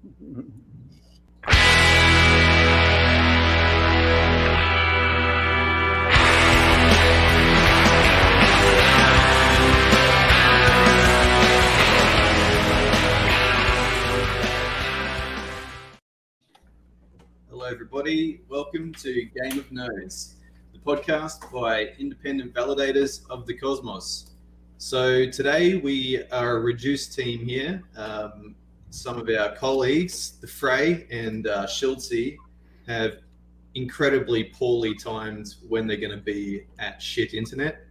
Hello, everybody. Welcome to Game of Nodes, the podcast by independent validators of the cosmos. So today we are a reduced team here. Some of our colleagues, the Frey and Schultze, have incredibly poorly timed when they're going to be at shit internet,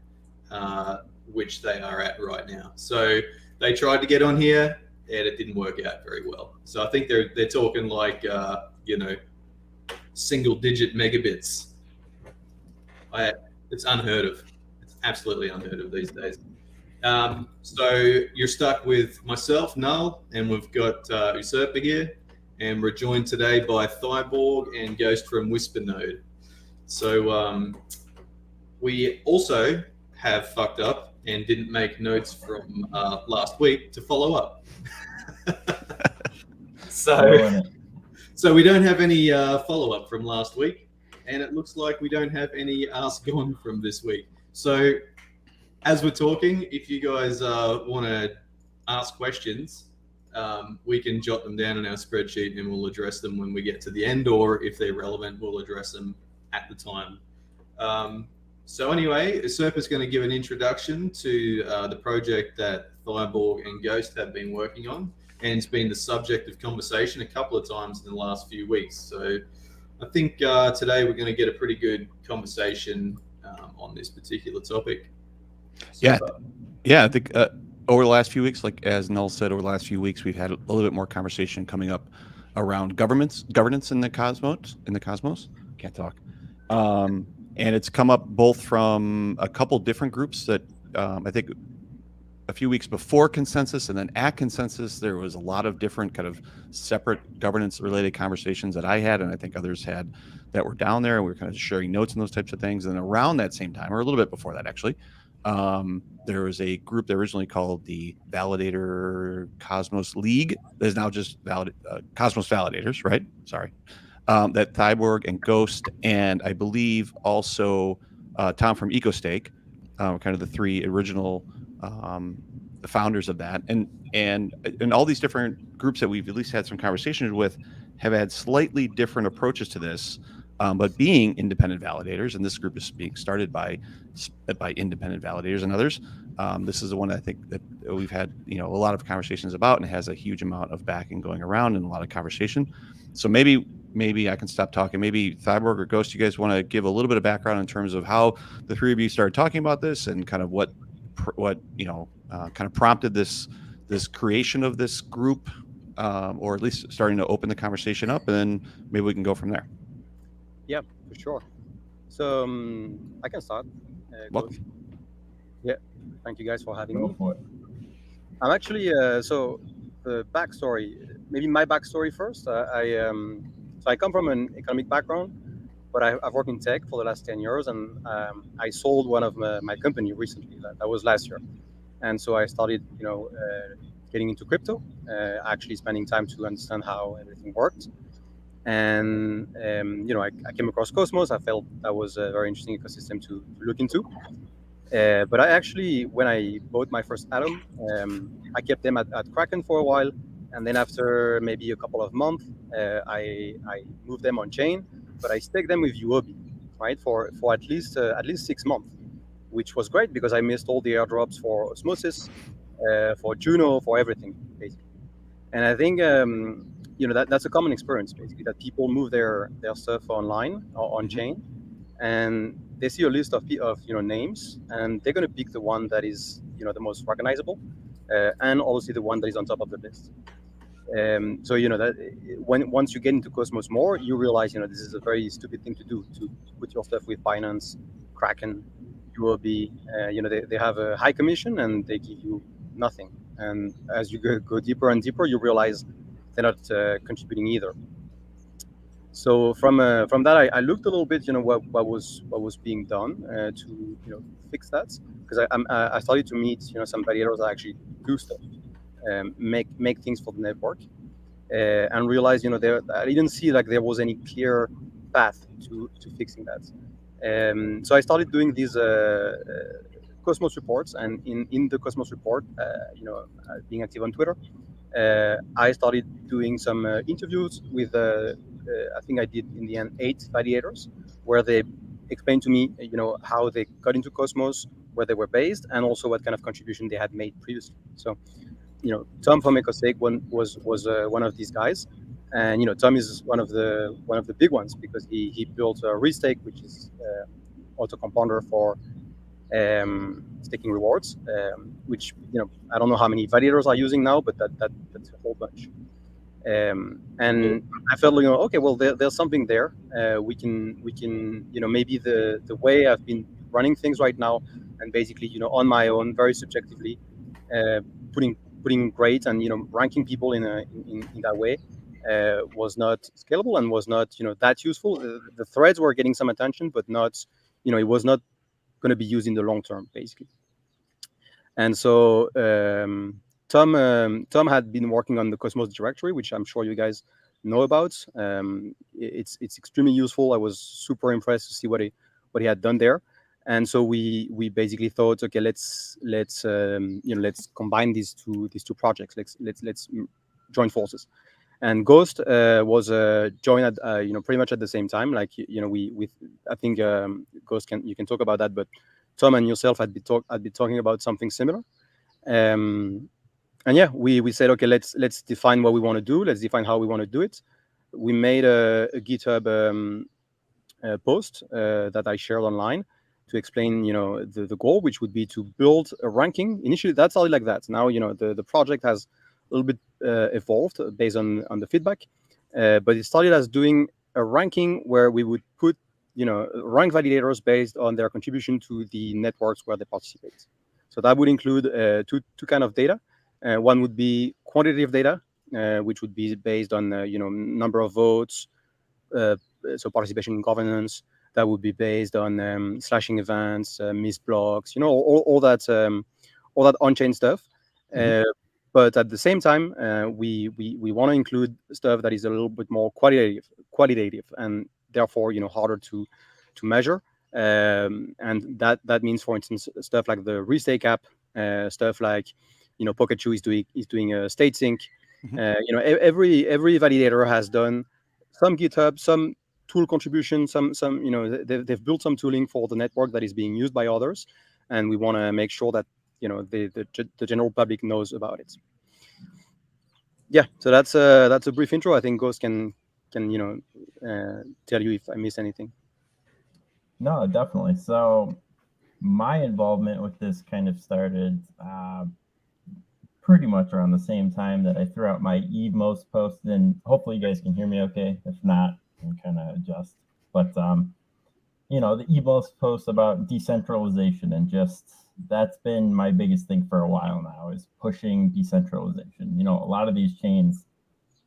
which they are at right now. So they tried to get on here and it didn't work out very well. So I think they're talking like, single-digit megabits. It's unheard of. It's absolutely unheard of these days. So you're stuck with myself, Null, and we've got Usurper here, and we're joined today by Thyborg and Ghost from Whisper Node. So we also have fucked up and didn't make notes from last week to follow up. So we don't have any follow-up from last week, and it looks like we don't have any Ask Gone from this week. So as we're talking, if you guys want to ask questions, we can jot them down in our spreadsheet and we'll address them when we get to the end, or if they're relevant, we'll address them at the time. So anyway, Usurper's going to give an introduction to the project that Thyborg and Ghost have been working on. And it's been the subject of conversation a couple of times in the last few weeks. So I think today we're going to get a pretty good conversation on this particular topic. So, I think over the last few weeks, like as Null said, over the last few weeks, we've had a little bit more conversation coming up around governance in the cosmos. Can't talk. And it's come up both from a couple different groups that I think a few weeks before consensus and then at consensus, there was a lot of different kind of separate governance related conversations that I had, and I think others had that were down there, and we were kind of sharing notes and those types of things. And around that same time, or a little bit before that actually, there was a group that originally called the Validator Cosmos League that is now just Cosmos Validators, right? Sorry. That Thyborg and Ghost, and I believe also Tom from EcoStake, kind of the three original the founders of that, and all these different groups that we've at least had some conversations with have had slightly different approaches to this, but being independent validators, and this group is being started by independent validators and others. This is the one I think that we've had a lot of conversations about, and it has a huge amount of backing going around and a lot of conversation. So maybe I can stop talking. Maybe Thyborg or Ghost, you guys want to give a little bit of background in terms of how the three of you started talking about this and kind of what kind of prompted this creation of this group, or at least starting to open the conversation up, and then maybe we can go from there. Yeah, for sure. So I can start. Welcome. Yeah, thank you guys for having me. For it. I'm actually so the backstory. Maybe my backstory first. So I come from an economic background, but I've worked in tech for the last 10 years, and I sold one of my company recently. That was last year, and so I started, getting into crypto, actually spending time to understand how everything worked. And I came across Cosmos. I felt that was a very interesting ecosystem to look into. But I actually, when I bought my first Atom, I kept them at Kraken for a while, and then after maybe a couple of months, I moved them on chain. But I staked them with Huobi, right, for at least 6 months, which was great because I missed all the airdrops for Osmosis, for Juno, for everything basically. And I think that's a common experience basically, that people move their stuff online or on chain, and they see a list of names, and they're going to pick the one that is the most recognizable, and obviously the one that is on top of the list. So that once you get into Cosmos more, you realize this is a very stupid thing to do, to put your stuff with Binance, Kraken, UOB. They have a high commission and they give you nothing. And as you go deeper and deeper, you realize they're not contributing either. So from that, I looked a little bit, what was being done to fix that, because I started to meet some validators that actually do stuff, make things for the network. and realized, I didn't see like there was any clear path to fixing that. So I started doing these Cosmos reports, and in the Cosmos report, being active on Twitter, I started doing some interviews with, I think I did in the end 8 validators, where they explained to me, how they got into Cosmos, where they were based, and also what kind of contribution they had made previously. So, Tom from EcoSig was one of these guys, and Tom is one of the big ones because he built a Restake, which is auto compounder for staking rewards, which I don't know how many validators are using now, but that's a whole bunch. And I felt okay, well there's something there. We can maybe the way I've been running things right now, and basically on my own, very subjectively, putting grades and ranking people in that way was not scalable and was not that useful. The threads were getting some attention, but not it was not going to be used in the long term, basically. And so Tom had been working on the Cosmos directory, which I'm sure you guys know about. It's extremely useful. I was super impressed to see what he had done there. And so we basically thought, okay, let's combine these two projects. Let's join forces. And Ghost was joined at pretty much at the same time. Like we I think Ghost you can talk about that, but Tom and yourself had been talking about something similar. And yeah, we said, okay, let's define what we want to do. Let's define how we want to do it. We made a GitHub post that I shared online to explain, the goal, which would be to build a ranking. Initially, that started like that. Now, the project has a little bit evolved based on the feedback, but it started as doing a ranking where we would put, rank validators based on their contribution to the networks where they participate. So that would include two kind of data. One would be quantitative data, which would be based on number of votes, so participation in governance. That would be based on slashing events, missed blocks, all that on-chain stuff. But at the same time, we want to include stuff that is a little bit more qualitative, and therefore harder to measure. And that means, for instance, stuff like the Restake app, stuff like Pocketchu is doing a state sync. Every validator has done some GitHub, some tool contribution, some they've built some tooling for the network that is being used by others, and we want to make sure that the general public knows about it. Yeah, so that's a brief intro. I think Ghost can tell you if I missed anything. No, definitely. So my involvement with this kind of started pretty much around the same time that I threw out my EVEMOST post, and hopefully you guys can hear me okay. If not, I can kind of adjust. But the EVEMOST post about decentralization, and just that's been my biggest thing for a while now, is pushing decentralization. A lot of these chains,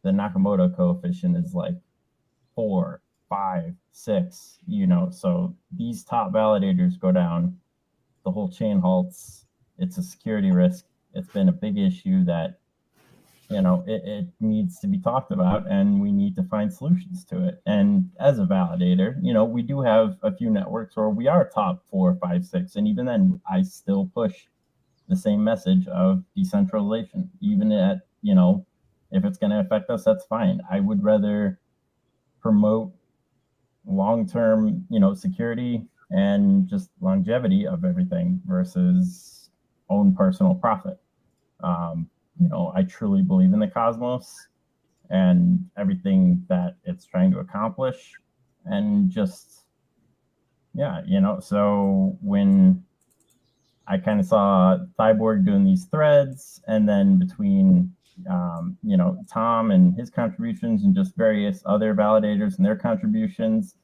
the Nakamoto coefficient is like 4, 5, 6, so these top validators go down, the whole chain halts. It's a security risk. It's been a big issue that it needs to be talked about, and we need to find solutions to it. And as a validator, we do have a few networks where we are top 4, 5, 6, and even then I still push the same message of decentralization, even at if it's going to affect us, that's fine. I would rather promote long-term security and just longevity of everything versus own personal profit. I truly believe in the Cosmos and everything that it's trying to accomplish, and just so when I kind of saw Thyborg doing these threads, and then between Tom and his contributions and just various other validators and their contributions,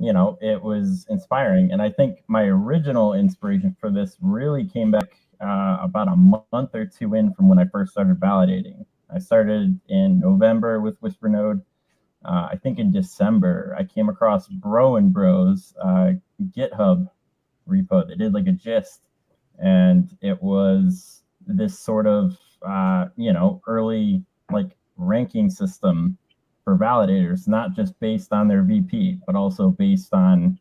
it was inspiring. And I think my original inspiration for this really came back about a month or two in from when I first started validating. I started in November with Whispernode. I think in December, I came across Bro and Bros GitHub repo. They did like a gist, and it was this sort of, early like ranking system for validators, not just based on their VP, but also based on,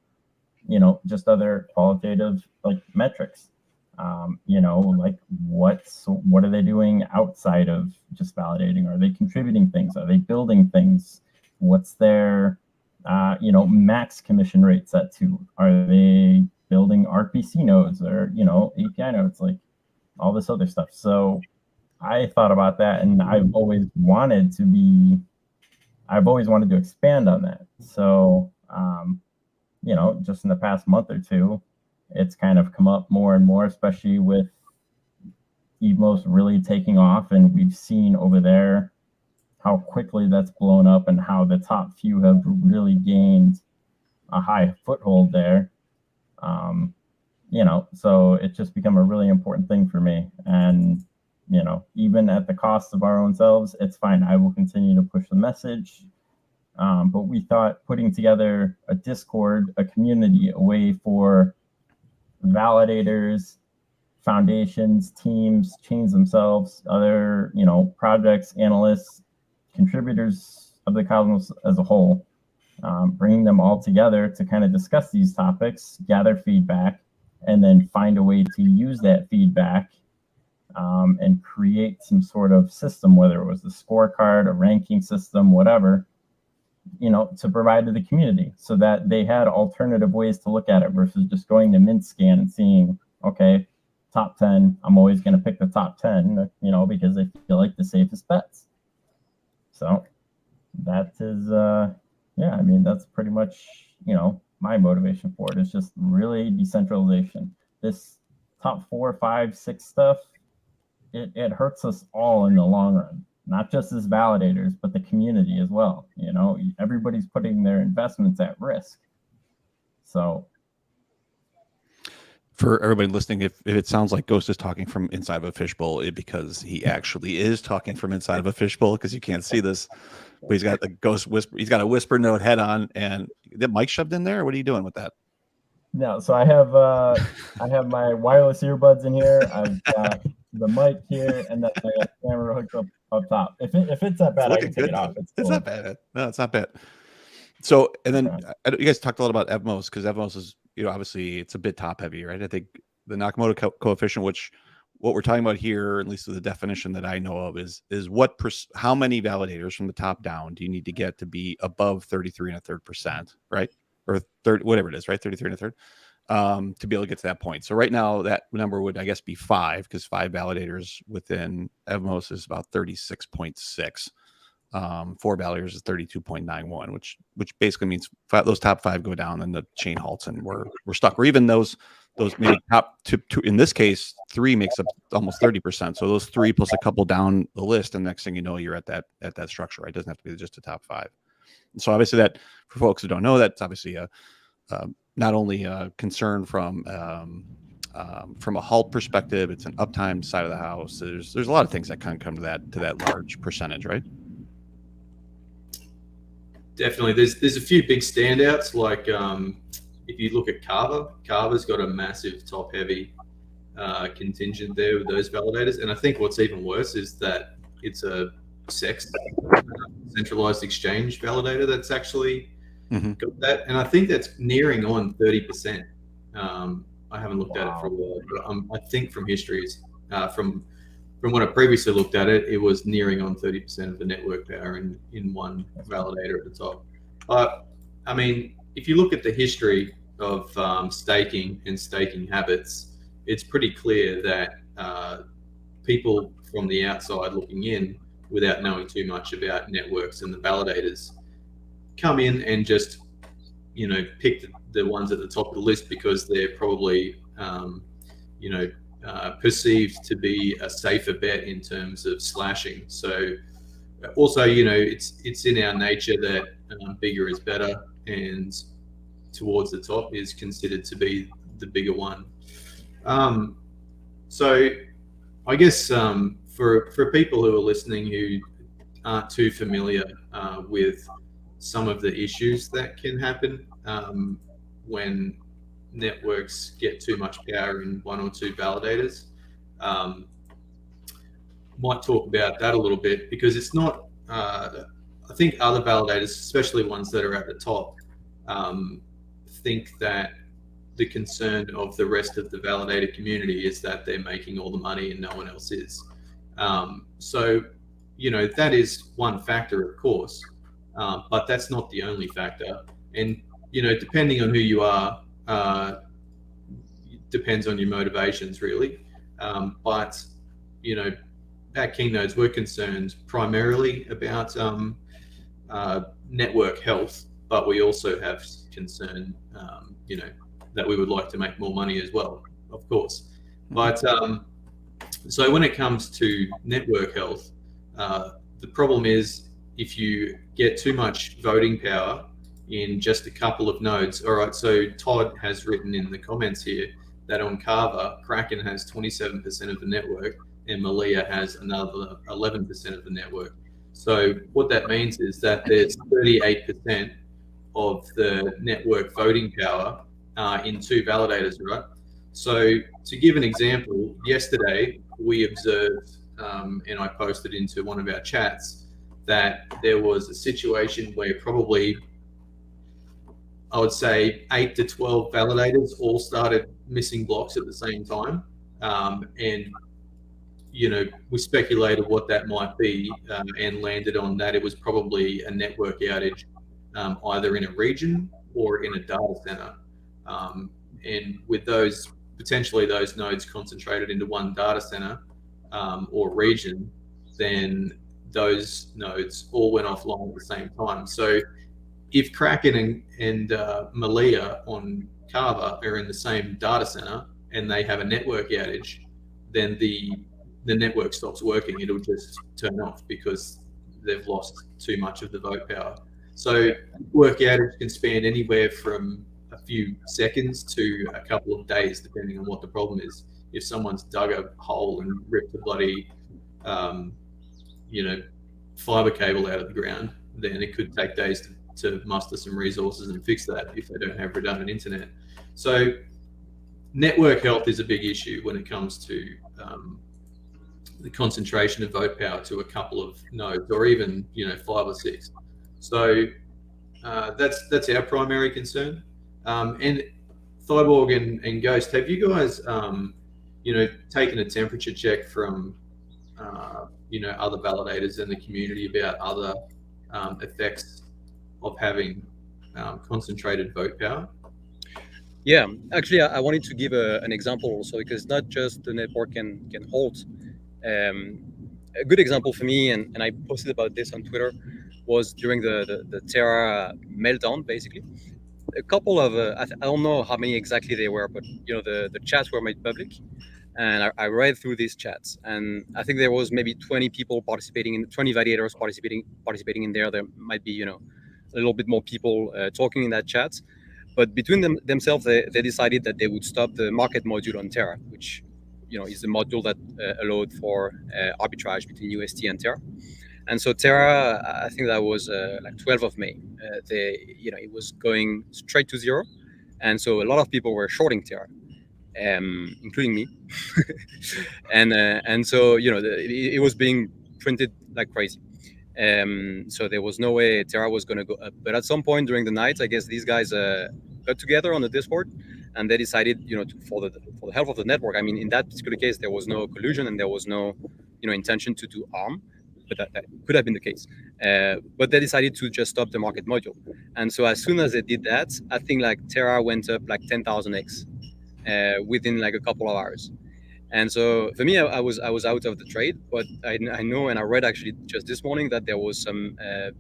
just other qualitative like metrics. Like what are they doing outside of just validating? Are they contributing things? Are they building things? What's their max commission rate set to? Are they building RPC nodes or API nodes, like all this other stuff? So I thought about that, and I've always wanted to expand on that. So just in the past month or two, it's kind of come up more and more, especially with Evmos really taking off, and we've seen over there how quickly that's blown up and how the top few have really gained a high foothold there. So it's just become a really important thing for me. And, even at the cost of our own selves, it's fine. I will continue to push the message. But we thought putting together a Discord, a community, a way for validators, foundations, teams, chains themselves, other, projects, analysts, contributors of the Cosmos as a whole, bringing them all together to kind of discuss these topics, gather feedback, and then find a way to use that feedback and create some sort of system, whether it was a scorecard, a ranking system, whatever, to provide to the community so that they had alternative ways to look at it versus just going to MintScan and seeing, okay, top 10, I'm always going to pick the top 10, because they feel like the safest bets. So that is, that's pretty much, my motivation for it is just really decentralization. This top 4, 5, 6 stuff, it hurts us all in the long run, not just as validators, but the community as well. Everybody's putting their investments at risk. So for everybody listening, if it sounds like Ghost is talking from inside of a fishbowl, because he actually is talking from inside of a fishbowl, because you can't see this, but he's got the Ghost whisper. He's got a whisper note head on, and the mic shoved in there. What are you doing with that? No, so I have my wireless earbuds in here. I've got the mic here, and then I got the camera hooked up top. If it's that bad, I can take it off. It's not bad. No, it's not bad. So, and then you guys talked a lot about Evmos, because Evmos is, obviously it's a bit top heavy, right? I think the Nakamoto coefficient, which what we're talking about here, at least with the definition that I know of, is how many validators from the top down do you need to get to be above 33 1/3%, right? Or third, whatever it is, right? 33 1/3, to be able to get to that point. So right now that number would, I guess, be 5, because 5 validators within Evmos is about 36.6. 4 validators is 32.91, which basically means those top 5 go down and the chain halts and we're stuck. Or even those maybe top two, in this case, 3 makes up almost 30%. So those 3 plus a couple down the list, and next thing you know, you're at that structure, right? It doesn't have to be just a top 5. And so obviously that, for folks who don't know, that's obviously not only a concern from a halt perspective, it's an uptime side of the house. There's a lot of things that kind of come to that large percentage, right? Definitely. There's a few big standouts, like if you look at Carver's got a massive top heavy contingent there with those validators. And I think what's even worse is that it's a SEX, centralized exchange validator, that's actually got that. And I think that's nearing on 30%. I haven't looked at it for a while, but I think from history, from when I previously looked at it, it was nearing on 30% of the network power in one validator at the top. I mean, if you look at the history of staking and staking habits, it's pretty clear that people from the outside looking in, without knowing too much about networks and the validators, come in and just, pick the ones at the top of the list because they're probably, perceived to be a safer bet in terms of slashing. So also, it's in our nature that bigger is better, and towards the top is considered to be the bigger one. So I guess for people who are listening who aren't too familiar with some of the issues that can happen when networks get too much power in 1 or 2 validators, might talk about that a little bit, because it's not. I think other validators, especially ones that are at the top, think that the concern of the rest of the validator community is that they're making all the money and no one else is. So, that is one factor, of course, but that's not the only factor. And, depending on who you are, depends on your motivations, really. But, at Kingnodes, we're concerned primarily about network health, but we also have concern, that we would like to make more money as well, of course. But so when it comes to network health, the problem is if you get too much voting power in just a couple of nodes. All right, so Todd has written in the comments here that on Kava, Kraken has 27% of the network and Malia has another 11% of the network. So what that means is that there's 38% of the network voting power in two validators, right? So to give an example, yesterday we observed, and I posted into one of our chats, that there was a situation where probably, I would say, 8 to 12 validators all started missing blocks at the same time. And, we speculated what that might be, and landed on that it was probably a network outage, either in a region or in a data center. And with potentially those nodes concentrated into one data center or region, then those nodes all went offline at the same time. So if Kraken and Malia on Kava are in the same data center and they have a network outage, then the network stops working. It'll just turn off because they've lost too much of the vote power. So network outage can span anywhere from a few seconds to a couple of days, depending on what the problem is. If someone's dug a hole and ripped a bloody, fiber cable out of the ground, then it could take days to muster some resources and fix that if they don't have redundant internet. So network health is a big issue when it comes to the concentration of vote power to a couple of nodes, or even 5 or 6. So that's our primary concern. And Cyborg and Ghost, have you guys taken a temperature check from other validators in the community about other effects of having concentrated vote power? Yeah, actually, I wanted to give an example also, because not just the network can halt. A good example for me, and I posted about this on Twitter, was during the Terra meltdown, basically. A couple of, I don't know how many exactly they were, but the chats were made public, and I read through these chats, and I think there was maybe 20 people participating 20 validators participating in there. There might be a little bit more people talking in that chat, but between themselves they decided that they would stop the market module on Terra, which is the module that allowed for arbitrage between UST and Terra. And so Terra, I think that was like 12th of May. It was going straight to zero, and so a lot of people were shorting Terra, including me. and so it was being printed like crazy. So there was no way Terra was going to go up. But at some point during the night, I guess these guys got together on the Discord, and they decided, for the health of the network. I mean, in that particular case, there was no collusion and there was no, intention to do harm. But that could have been the case. But they decided to just stop the market module. And so as soon as they did that, I think like Terra went up like 10,000x within like a couple of hours. And so for me, I was out of the trade, but I know, and I read actually just this morning, that there was some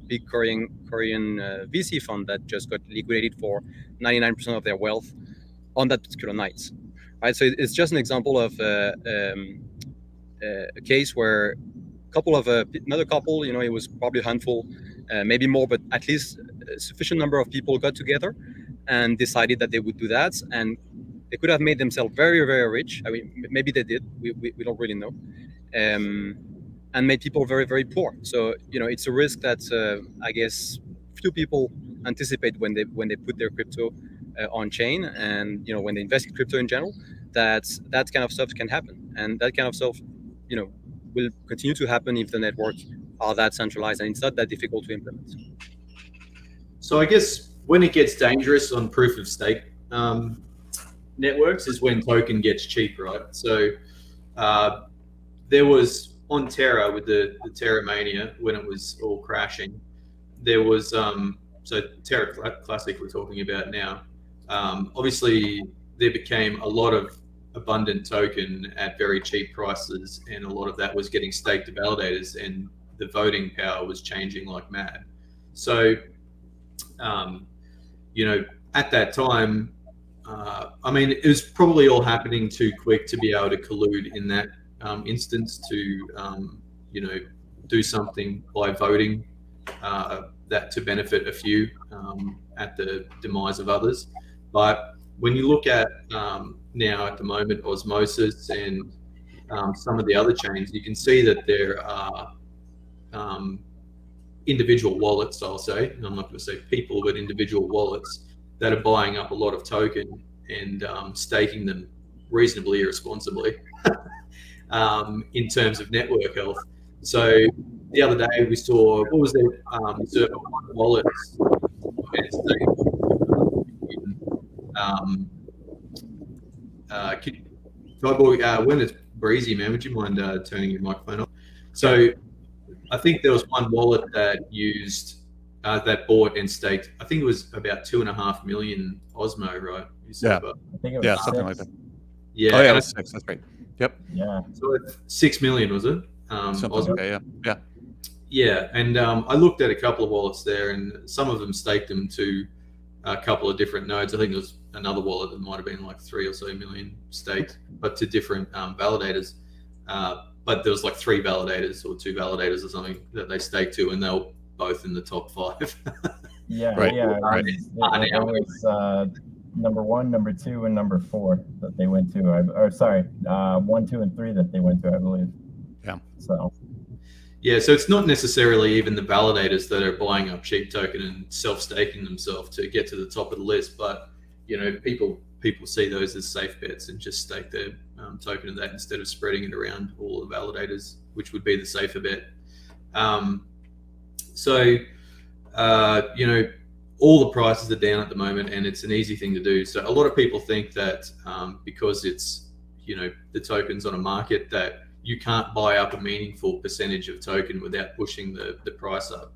big Korean VC fund that just got liquidated for 99% of their wealth on that particular night. Right. So it's just an example of a case where another couple, it was probably a handful, maybe more, but at least a sufficient number of people got together and decided that they would do that, and they could have made themselves very, very rich. I mean, maybe they did. We don't really know, and made people very, very poor. So it's a risk that I guess few people anticipate when they put their crypto on chain, and when they invest in crypto in general, that kind of stuff can happen, and that kind of stuff, will continue to happen if the networks are that centralized, and it's not that difficult to implement. So I guess when it gets dangerous on proof of stake networks is when token gets cheap, right? So there was on Terra with the Terra Mania when it was all crashing. There was so Terra Classic we're talking about now. Obviously, there became a lot of abundant token at very cheap prices, and a lot of that was getting staked to validators, and the voting power was changing like mad. So, at that time, I mean, it was probably all happening too quick to be able to collude in that instance to, do something by voting that to benefit a few at the demise of others. But when you look at now at the moment, Osmosis and some of the other chains, you can see that there are individual wallets, I'll say, and I'm not going to say people, but individual wallets that are buying up a lot of token and staking them reasonably irresponsibly in terms of network health. So the other day we saw, what was there, certain wallets when it's breezy, man, would you mind turning your microphone off? So I think there was one wallet that used that bought and staked. I think it was about 2.5 million Osmo, right? Yeah. I think it was Something like that. Yeah. Oh yeah, it was 6. That's right. Yep. Yeah. So it's 6 million, was it? Something Osmo? like that, yeah. Yeah, and I looked at a couple of wallets there, and some of them staked them to a couple of different nodes. I think there was another wallet that might have been like 3 or so million staked, but to different validators. But there was like 3 validators or 2 validators or something that they staked to, and they were both in the top 5. Yeah, Right, yeah. right. It was number 1, number 2, and number 4 that they went to. 1, 2, and 3 that they went to, I believe. Yeah. So. Yeah, so it's not necessarily even the validators that are buying up cheap token and self-staking themselves to get to the top of the list, but people see those as safe bets and just stake their token of that instead of spreading it around all the validators, which would be the safer bet. All the prices are down at the moment, and it's an easy thing to do. So a lot of people think that because it's the token's on a market that you can't buy up a meaningful percentage of token without pushing the price up.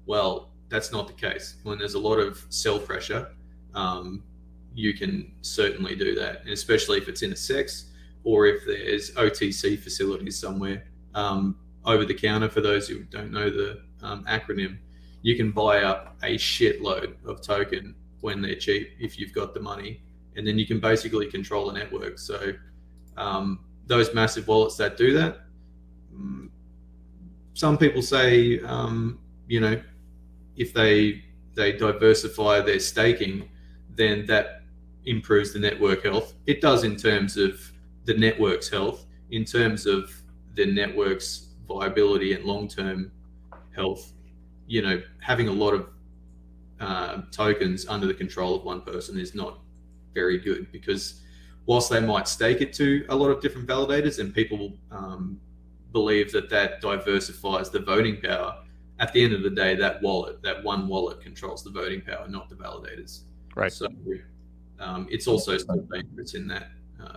Well, that's not the case. When there's a lot of sell pressure, you can certainly do that, and especially if it's in a SEX or if there's OTC facilities somewhere over the counter. For those who don't know the acronym, you can buy up a shitload of token when they're cheap if you've got the money, and then you can basically control the network. So those massive wallets that do that, some people say, if they diversify their staking, then that improves the network health. It does in terms of the network's health. In terms of the network's viability and long-term health, having a lot of tokens under the control of one person is not very good, because whilst they might stake it to a lot of different validators and people believe that diversifies the voting power, at the end of the day, that one wallet controls the voting power, not the validators. Right. So it's also still dangerous in that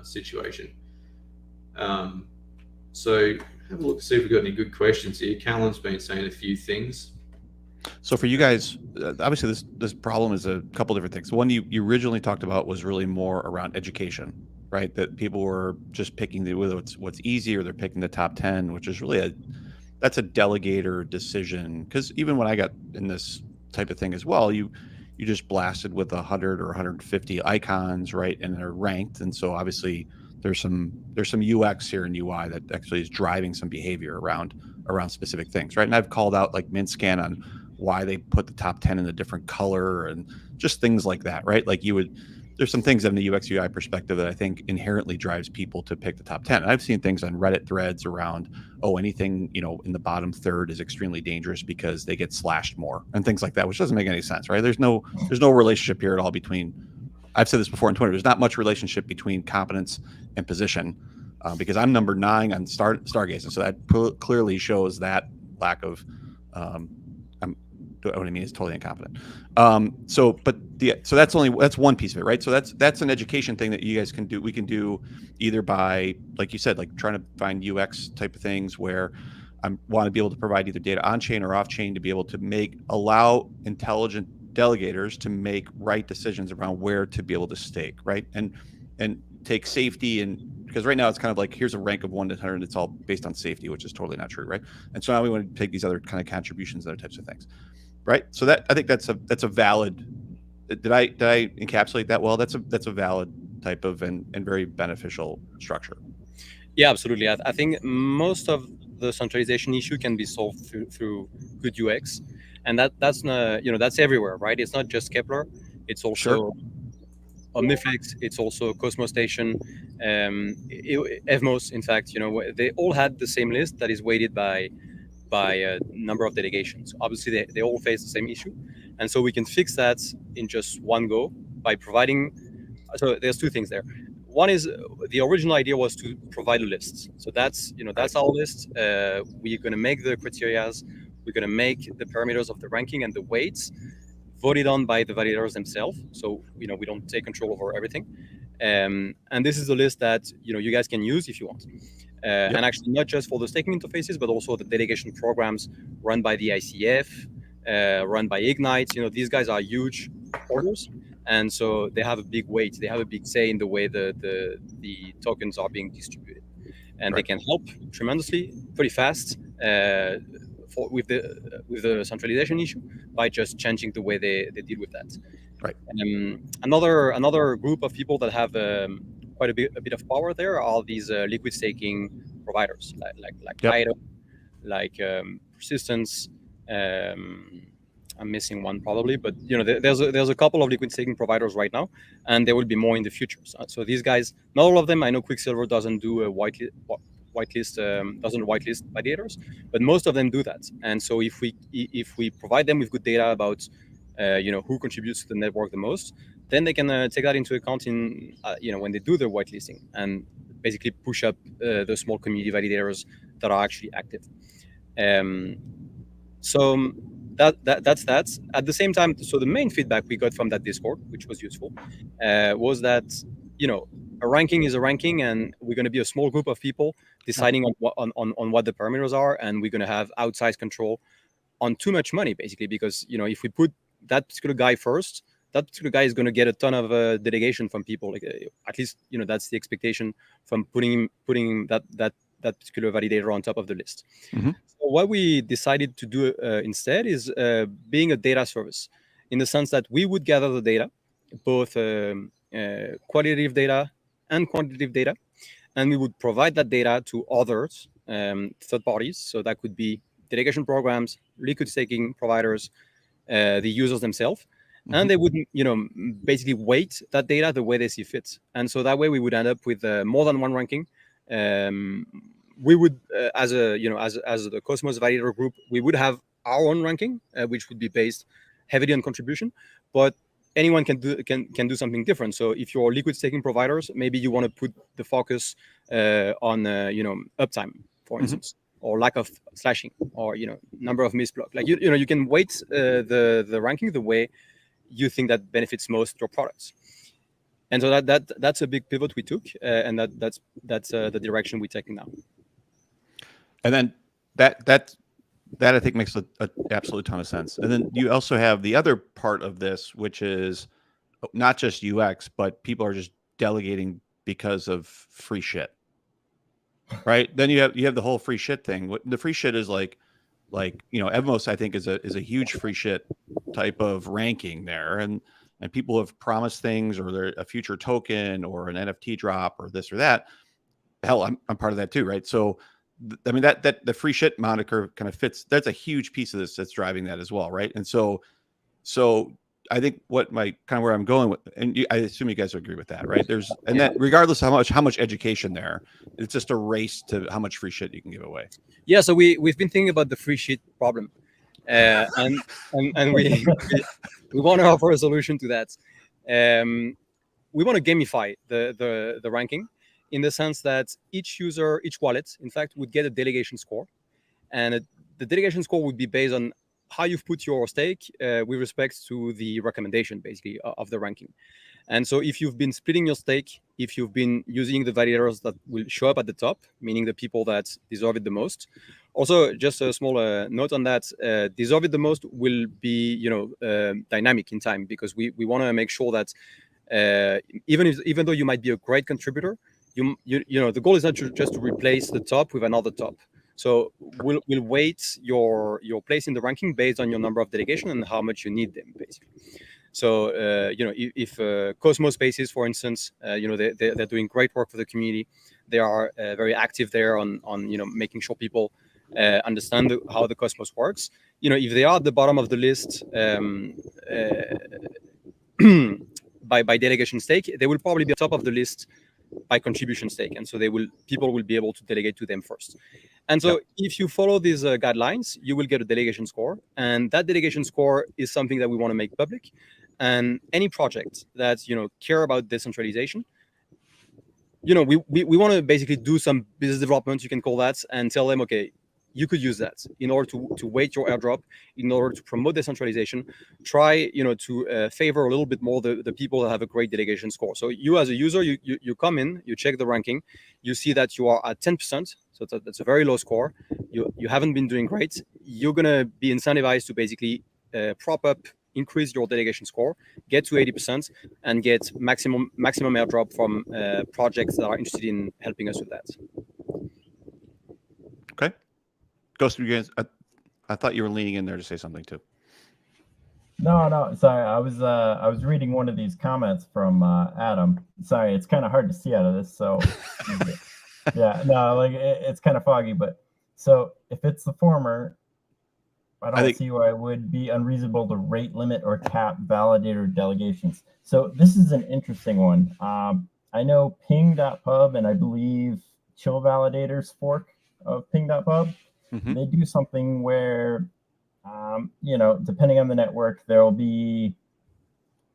situation. So have a look, see if we've got any good questions here. Callum's been saying a few things. So for you guys, obviously this problem is a couple different things. One you originally talked about was really more around education, right? That people were just picking whether it's what's easy or they're picking the top 10, which is really that's a delegator decision. Because even when I got in this type of thing as well, you just blasted with 100 or 150 icons, right? And they're ranked, and so obviously there's some UX here in UI that actually is driving some behavior around specific things, right? And I've called out like MintScan on why they put the top 10 in a different color and just things like that, right? Like there's some things in the UX UI perspective that I think inherently drives people to pick the top 10. And I've seen things on Reddit threads around, anything, in the bottom third is extremely dangerous because they get slashed more and things like that, which doesn't make any sense, right? There's no relationship here at all between, I've said this before in Twitter, there's not much relationship between competence and position. because I'm number 9 on Stargazer, so that clearly shows that lack of. What I mean is totally incompetent. So that's one piece of it, right? So that's an education thing that you guys can do. We can do either by, like you said, like trying to find UX type of things where I want to be able to provide either data on chain or off chain to be able to allow intelligent delegators to make right decisions around where to be able to stake, right? And take safety, and because right now it's kind of like, here's a rank of 1 to 100, it's all based on safety, which is totally not true, right? And so now we want to take these other kind of contributions, other types of things. Right, so that I think that's a valid. Did I encapsulate that well? That's a valid type of and very beneficial structure. Yeah, absolutely. I think most of the centralization issue can be solved through good UX, and that's not, that's everywhere, right? It's not just Keplr. It's also Omniflix. It's also Cosmos Station, Evmos. In fact, they all had the same list that is weighted by a number of delegations. Obviously, they all face the same issue, and so we can fix that in just one go by providing. So there's 2 things there. One is, the original idea was to provide a list. So that's our list. We're going to make the criterias. We're going to make the parameters of the ranking and the weights voted on by the validators themselves. So we don't take control over everything. And this is a list that you guys can use if you want. And actually, not just for the staking interfaces, but also the delegation programs run by the ICF, run by Ignite. These guys are huge orders, and so they have a big weight. They have a big say in the way the tokens are being distributed, and they can help tremendously, pretty fast, with the centralization issue by just changing the way they deal with that. Right. Another group of people that have quite a bit of power there are these liquid staking providers like Lido, like Persistence. I'm missing one probably, but there's a couple of liquid staking providers right now, and there will be more in the future. So these guys, not all of them. I know Quicksilver doesn't do a doesn't whitelist validators, but most of them do that. And so if we provide them with good data about who contributes to the network the most, then they can take that into account in when they do their whitelisting, and basically push up the small community validators that are actually active. So that's that. At the same time, so the main feedback we got from that Discord, which was useful, was that a ranking is a ranking, and we're going to be a small group of people deciding on what the parameters are, and we're going to have outsized control on too much money, basically, because if we put that particular guy first, that particular guy is going to get a ton of delegation from people. Like, at least that's the expectation from putting that particular validator on top of the list. Mm-hmm. So what we decided to do instead is being a data service, in the sense that we would gather the data, both qualitative data and quantitative data, and we would provide that data to others, third parties. So that could be delegation programs, liquid staking providers, the users themselves. Mm-hmm. And they would, basically weight that data the way they see fit. And so that way we would end up with more than one ranking. We would, as the Cosmos Validator group, we would have our own ranking, which would be based heavily on contribution. But anyone can do something different. So if you're liquid staking providers, maybe you want to put the focus on uptime, for instance, or lack of slashing, or number of missed blocks. Like you can weight the ranking the way you think that benefits most your products. And so that's a big pivot we took, and that's the direction we're taking now. And then that I think makes an absolute ton of sense. And then you also have the other part of this, which is not just UX, but people are just delegating because of free shit, right? Then you have the whole free shit thing. The free shit is like Evmos, I think, is a huge free shit type of ranking there, and people have promised things, or they're a future token or an NFT drop or this or that. Hell, I'm part of that too, right? So I mean, that the free shit moniker kind of fits. That's a huge piece of this that's driving that as well, right? And so I think where I'm going with, and I assume you guys agree with that, right? That regardless of how much education there, it's just a race to how much free shit you can give away. Yeah, so we've been thinking about the free shit problem, and we want to offer a solution to that. We want to gamify the ranking in the sense that each user, each wallet, in fact, would get a delegation score. And the delegation score would be based on how you've put your stake with respect to the recommendation, basically, of the ranking. And so if you've been splitting your stake, if you've been using the validators that will show up at the top, meaning the people that deserve it the most. Also, just a small note on that, deserve it the most will be, dynamic in time, because we want to make sure that even though you might be a great contributor, the goal is not just to replace the top with another top. So we'll weight your place in the ranking based on your number of delegation and how much you need them, basically. So, if Cosmos Spaces, for instance, they're doing great work for the community. They are very active there on making sure people understand how the Cosmos works. If they are at the bottom of the list by delegation stake, they will probably be at the top of the list by contribution stake, and so people will be able to delegate to them first. And so if you follow these guidelines, you will get a delegation score, and that delegation score is something that we want to make public. And any project that care about decentralization, we want to basically do some business development, you can call that, and tell them, okay, you could use that in order to weight your airdrop, in order to promote decentralization. Try to favor a little bit more the people that have a great delegation score. So you as a user, you come in, you check the ranking, you see that you are at 10%, so that's a very low score. You haven't been doing great. You're gonna be incentivized to basically prop up, increase your delegation score, get to 80%, and get maximum airdrop from projects that are interested in helping us with that. Okay. Ghost, you guys, I thought you were leaning in there to say something too. No, sorry. I was reading one of these comments from Adam. Sorry, it's kind of hard to see out of this, so yeah, no, like it's kind of foggy. But so if it's the former, I don't see why it would be unreasonable to rate limit or cap validator delegations. So this is an interesting one. I know ping.pub and I believe Chill Validator's fork of ping.pub. Mm-hmm. They do something where, depending on the network, there'll be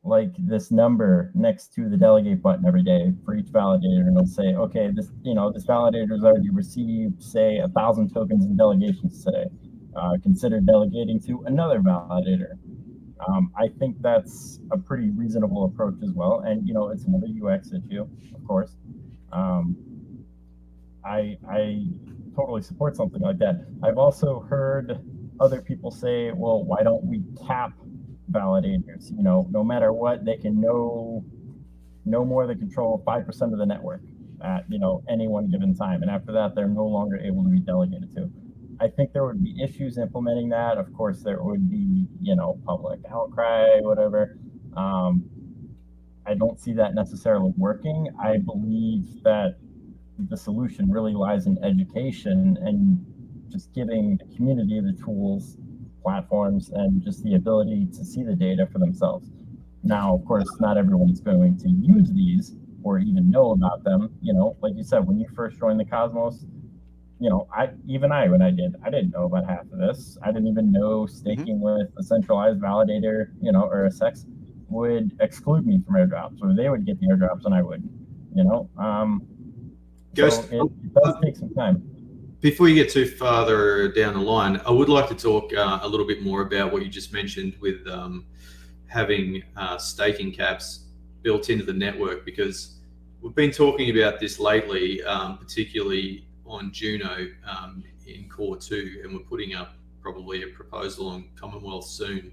like this number next to the delegate button every day for each validator, and it'll say, okay, this validator has already received, say, 1,000 tokens in delegations today. Consider delegating to another validator. I think that's a pretty reasonable approach as well, and it's another UX issue, of course. I totally support something like that. I've also heard other people say, well, why don't we cap validators? No matter what, they can no more than control 5% of the network at any one given time, and after that, they're no longer able to be delegated to. I think there would be issues implementing that. Of course, there would be public outcry, whatever. I don't see that necessarily working. I believe that the solution really lies in education and just giving the community the tools, platforms, and just the ability to see the data for themselves. Now, of course, not everyone's going to use these or even know about them. Like you said, when you first joined the Cosmos, when I didn't know about half of this. I didn't even know staking with a centralized validator, or a SEX would exclude me from airdrops, or they would get the airdrops and I wouldn't, Ghost, so it does take some time. Before you get too farther down the line, I would like to talk a little bit more about what you just mentioned with having staking caps built into the network, because we've been talking about this lately, particularly on Juno in Core 2, and we're putting up probably a proposal on Commonwealth soon.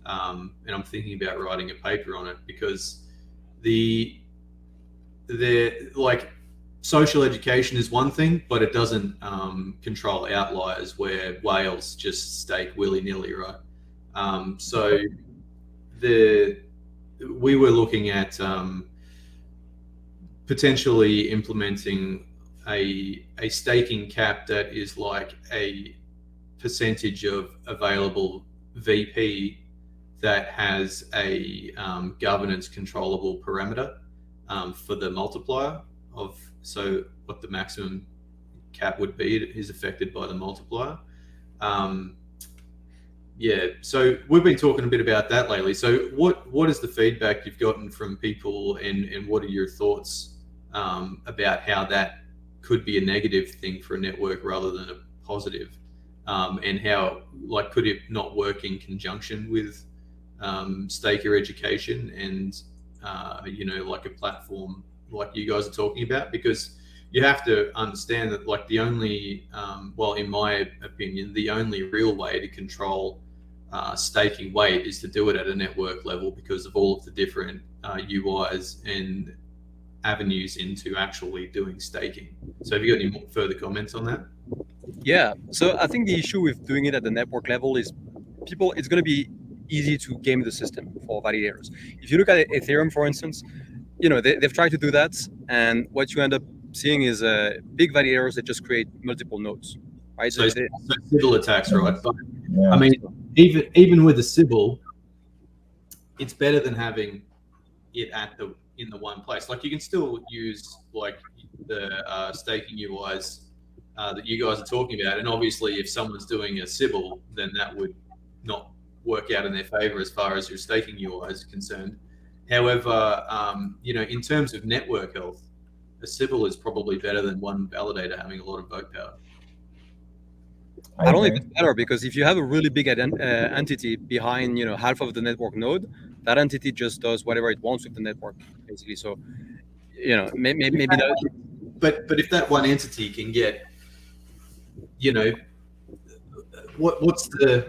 And I'm thinking about writing a paper on it, because the social education is one thing, but it doesn't control outliers where whales just stake willy-nilly, right? So we were looking at potentially implementing a staking cap that is like a percentage of available VP that has a governance controllable parameter for the multiplier of, so what the maximum cap would be is affected by the multiplier. So we've been talking a bit about that lately. So what is the feedback you've gotten from people, and what are your thoughts about how that could be a negative thing for a network rather than a positive, and how like could it not work in conjunction with staker education and like a platform like you guys are talking about, because you have to understand that like the only in my opinion, the only real way to control staking weight is to do it at a network level because of all of the different UIs and avenues into actually doing staking. So have you got any more further comments on that? Yeah, so I think the issue with doing it at the network level is it's going to be easy to game the system for validators. If you look at Ethereum, for instance, they've tried to do that, and what you end up seeing is big validators that just create multiple nodes, right? So Sybil attacks, right? But Yeah. I mean, even with a Sybil, it's better than having it in the one place. Like you can still use like the staking UIs that you guys are talking about, and obviously if someone's doing a Sybil, then that would not work out in their favor as far as your staking UI is concerned. However, in terms of network health, a Sybil is probably better than one validator having a lot of vote power. I don't think it's better, because if you have a really big entity behind, half of the network node, that entity just does whatever it wants with the network, basically. So, maybe that. But if that one entity can get, what's the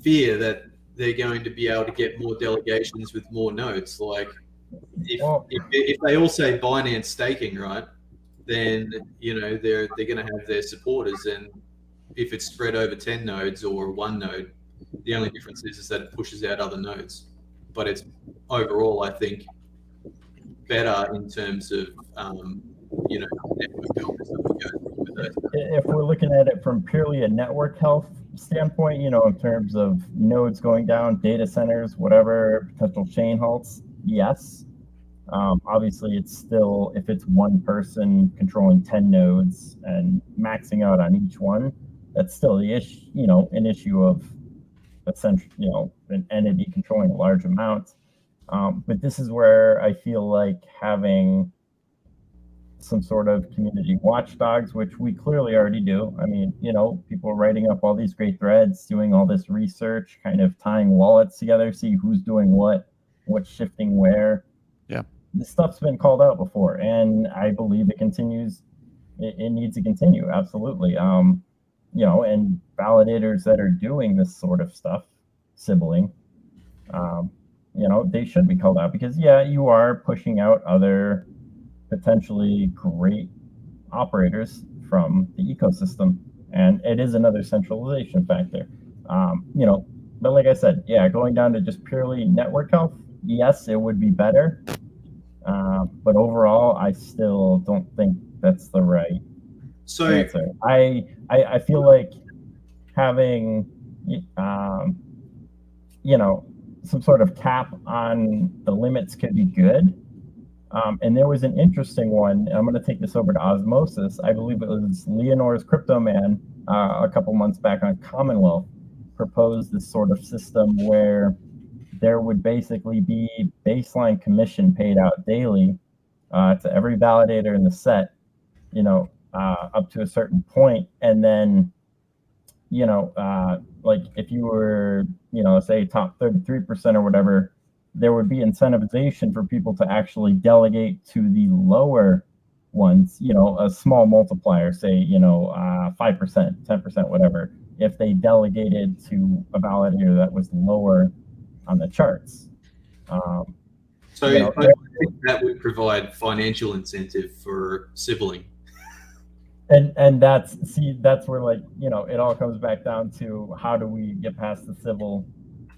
fear that they're going to be able to get more delegations with more nodes? Like, if they all say Binance staking, right, then they're going to have their supporters, and if it's spread over 10 nodes or one node, the only difference is that it pushes out other nodes. But it's overall, I think, better in terms of network health. If we're looking at it from purely a network health standpoint, in terms of nodes going down, data centers, whatever, potential chain halts, yes. Obviously, it's still, if it's one person controlling 10 nodes and maxing out on each one, that's still the issue, an issue of essentially, an entity controlling a large amount. But this is where I feel like having some sort of community watchdogs, which we clearly already do. I mean, people are writing up all these great threads, doing all this research, kind of tying wallets together, see who's doing what's shifting where. Yeah. This stuff's been called out before, and I believe it continues. It needs to continue, absolutely. And validators that are doing this sort of stuff, sibling, they should be called out, because you are pushing out other potentially great operators from the ecosystem, and it is another centralization factor. But like I said, going down to just purely network health, yes, it would be better. But overall, I still don't think that's the right answer. I feel like having some sort of cap on the limits could be good. And there was an interesting one. I'm going to take this over to Osmosis. I believe it was Leonor's Crypto Man a couple months back on Commonwealth proposed this sort of system where there would basically be baseline commission paid out daily to every validator in the set, up to a certain point. And then, like if you were, say top 33% or whatever, there would be incentivization for people to actually delegate to the lower ones, a small multiplier, say, 5%, 10%, whatever, if they delegated to a validator that was lower on the charts. I think that would provide financial incentive for sibling. And that's where it all comes back down to how do we get past the civil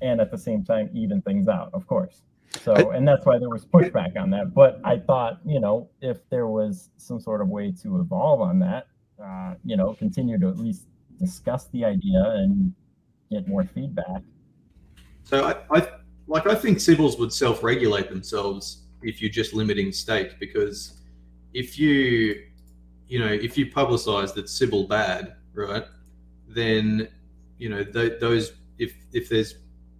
and at the same time even things out, of course. So, and that's why there was pushback on that. But I thought, if there was some sort of way to evolve on that, continue to at least discuss the idea and get more feedback. So I think Sybils would self-regulate themselves if you're just limiting stake, because if you publicize that Sybil bad, right, then those if there's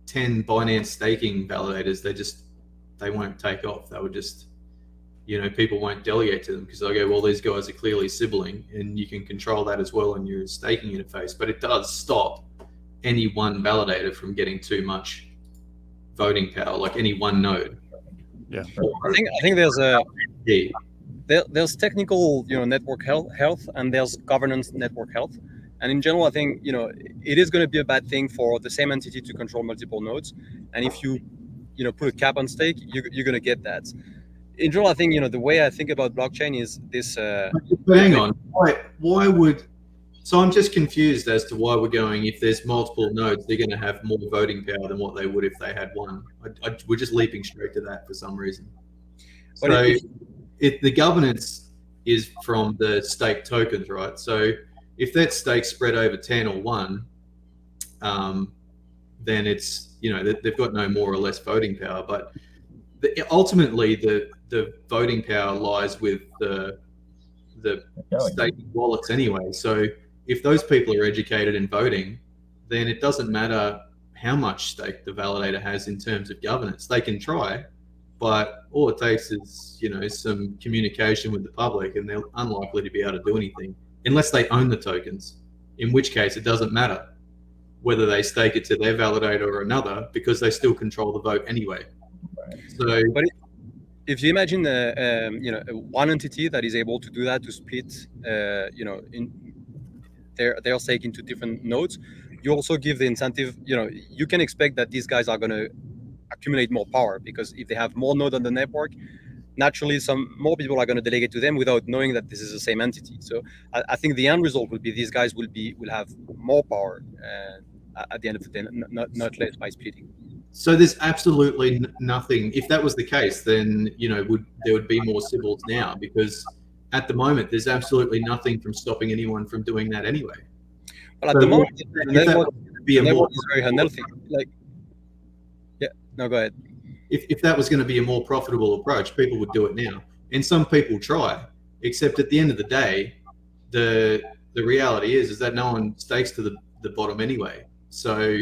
10 Binance staking validators, they won't take off. They would just, people won't delegate to them because they'll go, well, these guys are clearly sibling, and you can control that as well in your staking interface. But it does stop any one validator from getting too much voting power, like any one node. Yeah. I think there's technical, network health, and there's governance network health. And in general, I think, it is going to be a bad thing for the same entity to control multiple nodes. And if you, put a cap on stake, you're going to get that. In general, I think, the way I think about blockchain is this. But hang on, why would? So I'm just confused as to why we're going. If there's multiple nodes, they're going to have more voting power than what they would if they had one. We're just leaping straight to that for some reason. But So the governance is from the stake tokens, right? So if that stake spread over 10 or 1, then it's, they've got no more or less voting power. But ultimately, the voting power lies with the staking wallets anyway. So if those people are educated in voting, then it doesn't matter how much stake the validator has in terms of governance. They can try, but all it takes is, some communication with the public, and they're unlikely to be able to do anything unless they own the tokens, in which case it doesn't matter whether they stake it to their validator or another, because they still control the vote anyway. So, but if you imagine one entity that is able to do that, to split in their stake into different nodes, you also give the incentive. You can expect that these guys are going to accumulate more power, because if they have more nodes on the network, naturally some more people are going to delegate to them without knowing that this is the same entity. So I think the end result will be these guys will have more power at the end of the day, not less, by splitting. So there's absolutely nothing. If that was the case, then there would be more Sybils now, because at the moment there's absolutely nothing from stopping anyone from doing that anyway. Well, at the moment, the network is very unhealthy. No, go ahead. If that was going to be a more profitable approach, people would do it now. And some people try, except at the end of the day, the reality is that no one stakes to the bottom anyway. So,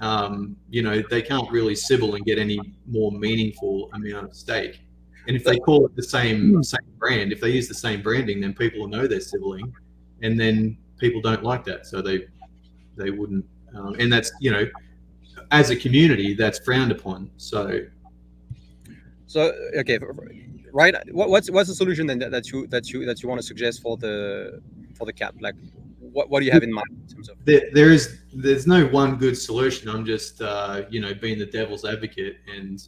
they can't really Sybil and get any more meaningful amount of stake. And if they call it the same brand, if they use the same branding, then people will know they're Sybiling, and then people don't like that, so they wouldn't. And that's as a community, that's frowned upon. So okay, right. What's the solution then that you want to suggest for the cap? Like, what do you have in mind in terms of? There's no one good solution. I'm just being the devil's advocate and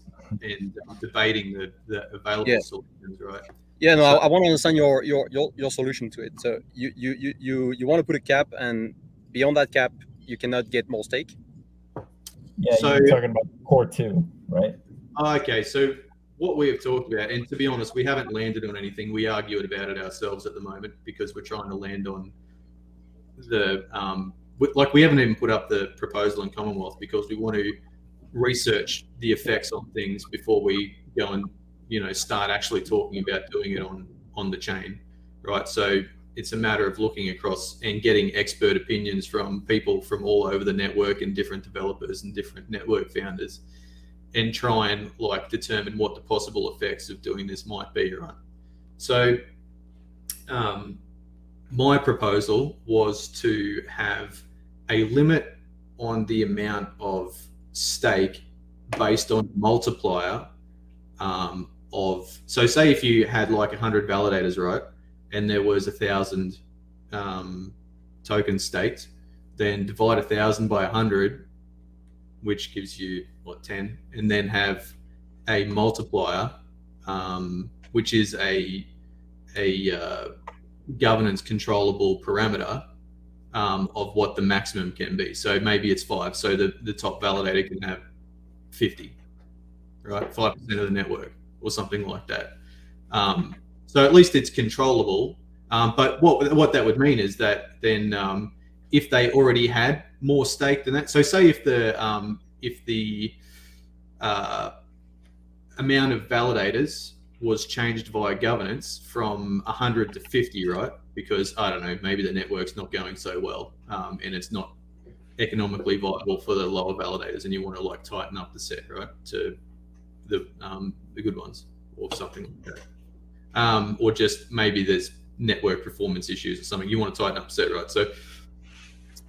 debating the available solutions, right? Yeah, no, I want to understand your solution to it. So you want to put a cap, and beyond that cap, you cannot get more stake. Yeah, so you're talking about core 2, right? Okay, so what we have talked about, and to be honest, we haven't landed on anything. We argue about it ourselves at the moment because we're trying to land on the we haven't even put up the proposal in Commonwealth because we want to research the effects on things before we go and start actually talking about doing it on the chain, right? So it's a matter of looking across and getting expert opinions from people from all over the network and different developers and different network founders, and try and determine what the possible effects of doing this might be, right? So my proposal was to have a limit on the amount of stake based on multiplier so say if you had 100 validators, right, and there was 1,000 tokens staked, then divide 1,000 by 100, which gives you 10, and then have a multiplier, which is a governance controllable parameter of what the maximum can be. So maybe it's 5. So the top validator can have 50, right? 5% of the network or something like that. So at least it's controllable. But what that would mean is that then if they already had more stake than that, so say if the amount of validators was changed via governance from 100 to 50, right? Because I don't know, maybe the network's not going so well, and it's not economically viable for the lower validators, and you want to tighten up the set, right, to the good ones or something like that. Or just maybe there's network performance issues or something. You want to tighten up set, right? So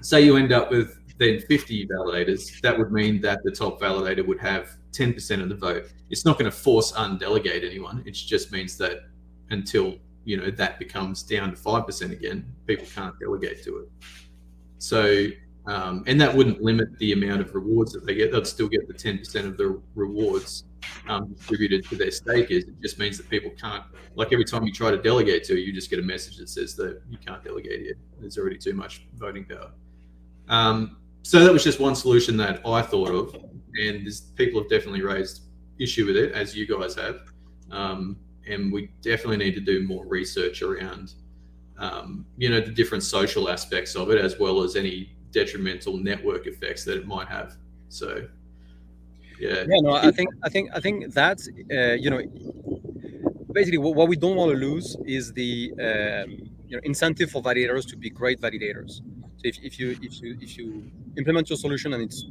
say you end up with then 50 validators, that would mean that the top validator would have 10% of the vote. It's not going to force undelegate anyone. It just means that until that becomes down to 5% again, people can't delegate to it. So, and that wouldn't limit the amount of rewards that they get. They'd still get the 10% of the rewards distributed to their stakers. It just means that people can't, like every time you try to delegate to, you just get a message that says that you can't delegate yet. There's already too much voting power. So that was just one solution that I thought of, and people have definitely raised issue with it, as you guys have. And we definitely need to do more research around, the different social aspects of it, as well as any detrimental network effects that it might have. So, yeah. Yeah, no, I think that's basically what we don't want to lose is the incentive for validators to be great validators. So if you implement your solution and it's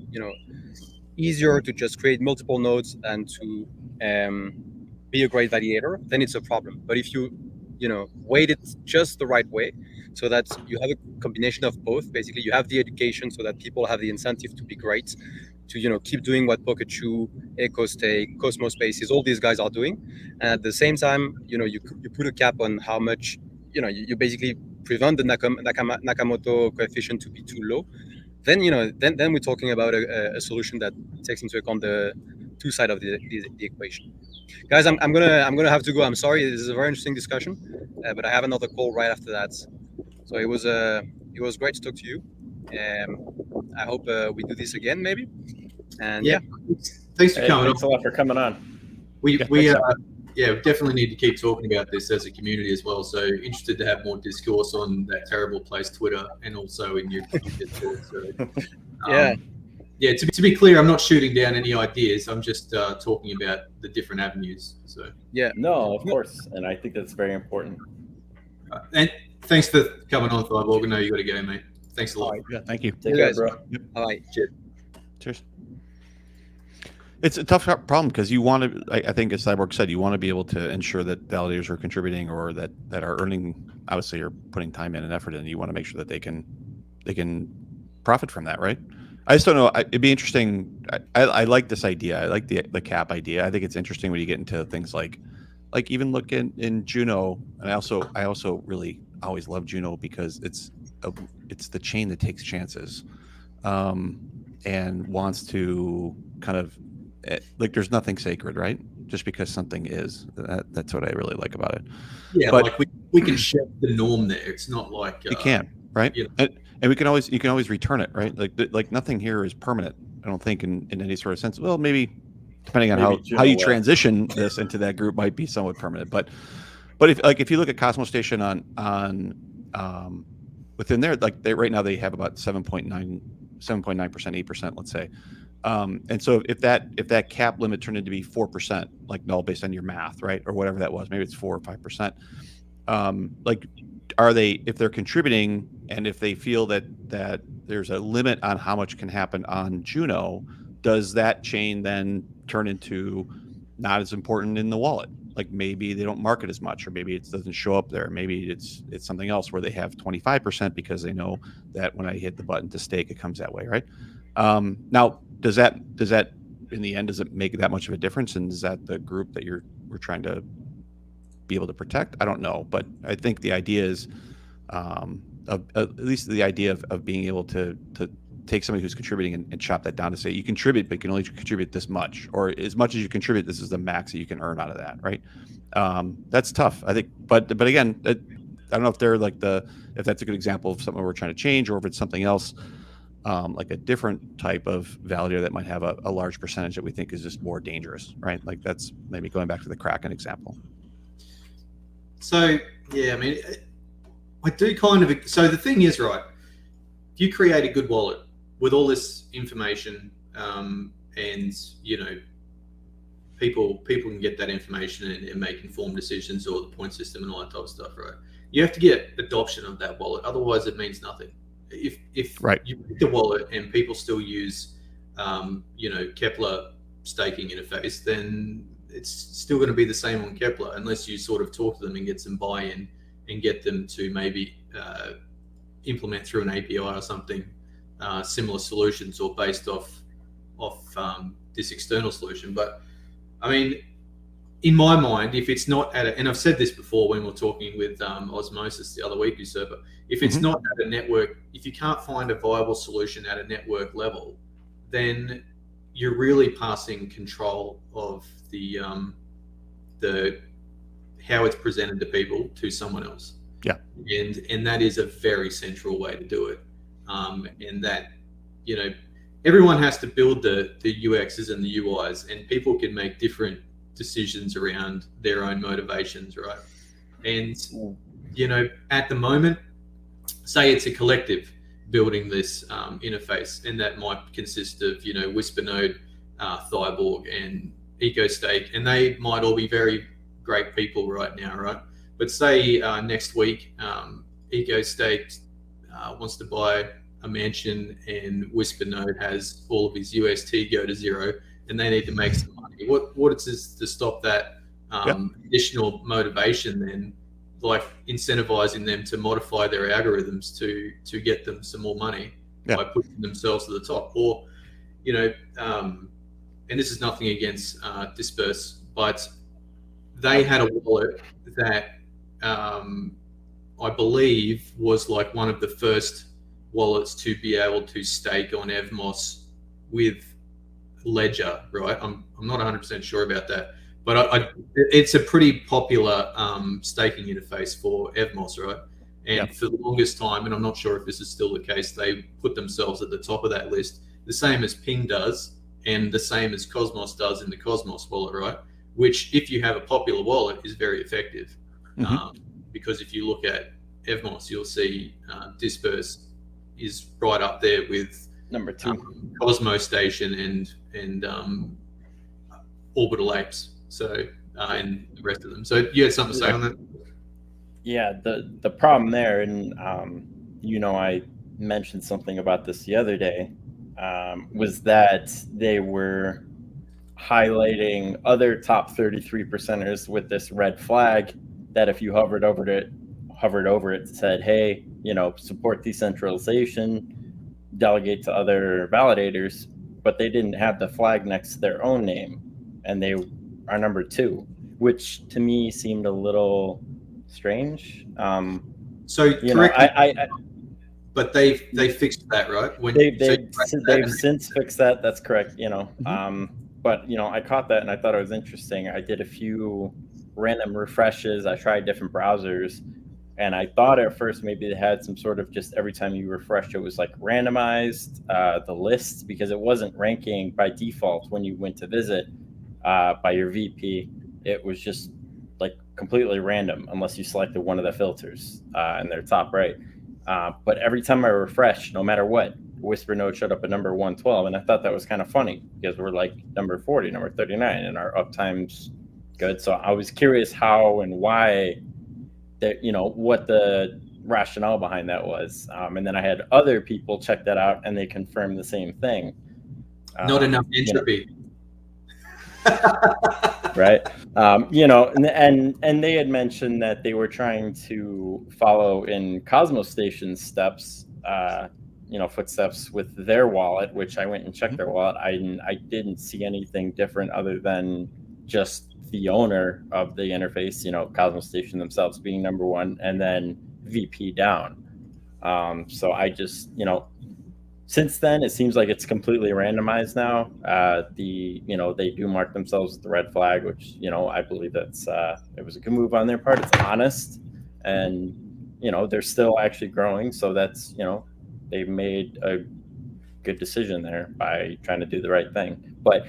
easier to just create multiple nodes than to be a great validator, then it's a problem. But if you weight it just the right way, so that you have a combination of both. Basically, you have the education so that people have the incentive to be great, to keep doing what Pokechoo, EcoStake, Cosmos Spaces, all these guys are doing, and at the same time, you put a cap on how much, you basically prevent the Nakamoto coefficient to be too low. Then then we're talking about a solution that takes into account the two sides of the equation. Guys, I'm gonna have to go. I'm sorry. This is a very interesting discussion, but I have another call right after that. So it was great to talk to you. I hope we do this again, maybe. And yeah, thanks for coming. Thanks a lot for coming on. We definitely need to keep talking about this as a community as well. So interested to have more discourse on that terrible place, Twitter, and also in your community. So, yeah. To be clear, I'm not shooting down any ideas. I'm just talking about the different avenues. So yeah, no, of course, and I think that's very important. And thanks for coming on, Cyborg. I know you got to go, mate. Thanks a lot. Right. Yeah, thank you. Take care, bro. Yep. All right. Cheers. It's a tough problem because you want to, I think as Cyborg said, you want to be able to ensure that validators are contributing or that are earning, obviously are putting time in and effort in. You want to make sure that they can profit from that, right? I just don't know. It'd be interesting. I like this idea. I like the cap idea. I think it's interesting when you get into things like even look in Juno. And I also really always love Juno because it's the chain that takes chances, and wants to kind of like there's nothing sacred, right? Just because something is. That's what I really like about it. Yeah, but like we can shift the norm there. It's not like you can, right? And you can always return it, right? Like nothing here is permanent. I don't think in any sort of sense. Well, maybe depending on how you transition this into that group might be somewhat permanent. But if you look at Cosmos Station on within there, like right now they have about 7.9%, 8%, let's say. And so if that cap limit turned into be 4%, like null based on your math, right, or whatever that was, maybe it's 4 or 5%. Like, are they, if they're contributing and if they feel that there's a limit on how much can happen on Juno, does that chain then turn into not as important in the wallet? Like maybe they don't market as much, or maybe it doesn't show up there. Maybe it's something else where they have 25% because they know that when I hit the button to stake, it comes that way, right? Now, does that in the end, does it make that much of a difference? And is that the group that we're trying to be able to protect? I don't know, but I think the idea is, at least the idea of being able to take somebody who's contributing and chop that down to say you contribute, but you can only contribute this much, or as much as you contribute, this is the max that you can earn out of that, right? That's tough, I think. But again, I don't know if they're like if that's a good example of something we're trying to change, or if it's something else, like a different type of validator that might have a large percentage that we think is just more dangerous, right? Like that's maybe going back to the Kraken example. So yeah, I mean, I do kind of. So the thing is, right? If you create a good wallet with all this information, and people can get that information and make informed decisions, or the point system and all that type of stuff, right? You have to get adoption of that wallet, otherwise it means nothing. If right. you pick the wallet and people still use, Kepler staking interface, then it's still going to be the same on Kepler, unless you sort of talk to them and get some buy-in and get them to maybe implement through an API or something similar solutions, or based off this external solution. But I mean, in my mind, if it's not at and I've said this before when we we're talking with Osmosis the other week, Usurper, if it's not at a network, if you can't find a viable solution at a network level, then you're really passing control of the how it's presented to people to someone else. Yeah. And that is a very central way to do it. And that, you know, everyone has to build the UXs and the UIs, and people can make different decisions around their own motivations, right? And, you know, at the moment, say it's a collective building this interface, and that might consist of, you know, Wispernode, Thiborg, and EcoStake, and they might all be very great people right now, right? But say next week, EcoStake wants to buy a mansion, and Wispernode has all of his UST go to zero, and they need to make some money. What is to stop that additional motivation then, like incentivizing them to modify their algorithms to get them some more money by pushing themselves to the top? Or, you know, and this is nothing against Disperse, but they had a wallet that I believe was like one of the first wallets to be able to stake on Evmos with Ledger, right? I'm not 100% sure about that, but it's a pretty popular staking interface for Evmos, right? And for the longest time, and I'm not sure if this is still the case, they put themselves at the top of that list, the same as Ping does, and the same as Cosmos does in the Cosmos wallet, right? Which, if you have a popular wallet, is very effective. Because if you look at Evmos, you'll see Disperse is right up there with number 2, Cosmos Station and Orbital Apes. So and the rest of them. So you had something to say on that? Yeah, the problem there, and you know, I mentioned something about this the other day, was that they were highlighting other top 33%ers with this red flag that if you hovered over it, said, hey, you know, support decentralization, delegate to other validators, but they didn't have the flag next to their own name, and they are number 2, which to me seemed a little strange. So you know, but they fixed that, right? They've since fixed that. That's correct. You know, but you know, I caught that and I thought it was interesting. I did a few random refreshes. I tried different browsers, and I thought at first maybe they had some sort of, just every time you refreshed, it was like randomized the lists, because it wasn't ranking by default when you went to visit by your VP. It was just like completely random unless you selected one of the filters in their top right. But every time I refreshed, no matter what, Wispernode showed up at number 112, and I thought that was kind of funny because we're like number 40, number 39, and our uptime's good. So I was curious how and why that, you know, what the rationale behind that was. And then I had other people check that out, and they confirmed the same thing. Not enough entropy. Right. You know, and they had mentioned that they were trying to follow in Cosmos Station's steps, you know, footsteps with their wallet, which I went and checked their wallet. I didn't see anything different other than just the owner of the interface, you know, Cosmos Station themselves being number 1, and then VP down. So I just, you know, since then, it seems like it's completely randomized now. You know, they do mark themselves with the red flag, which, you know, I believe that's it was a good move on their part. It's honest, and you know, they're still actually growing. So that's, you know, they've made a good decision there by trying to do the right thing. But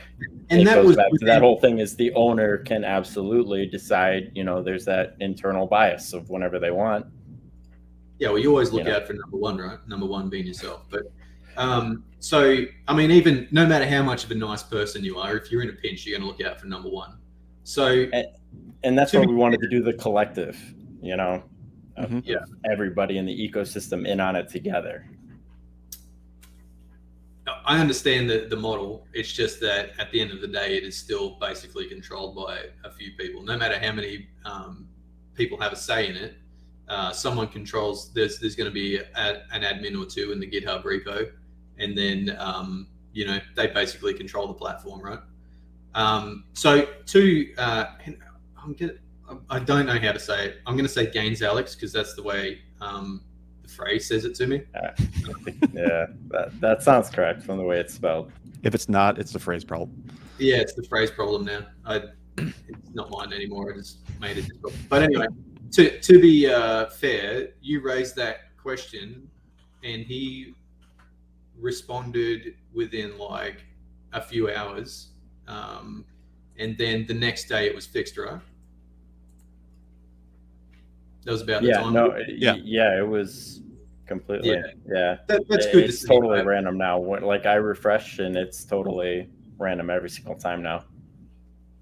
it goes back to that whole thing: is the owner can absolutely decide. You know, there's that internal bias of whenever they want. Yeah, well, you always look out for number 1, right? Number 1 being yourself, but. So, I mean, even no matter how much of a nice person you are, if you're in a pinch, you're going to look out for number 1. So, and that's what we wanted to do, the collective, you know, everybody in the ecosystem in on it together. I understand the model. It's just that at the end of the day, it is still basically controlled by a few people. No matter how many people have a say in it, someone controls. There's going to be an admin or two in the GitHub repo, and then they basically control the platform, right? So I don't know how to say it. I'm going to say Gains Alex because that's the way the phrase says it to me. Yeah, that sounds correct from the way it's spelled. If it's not, it's the phrase problem. Yeah, it's the phrase problem now. It's not mine anymore. I just made it. But anyway, to be fair, you raised that question, and he responded within like a few hours, and then the next day it was fixed, right? That was about the time. It was completely. Yeah, that's good. It's totally random now. Like I refresh and it's totally random every single time now.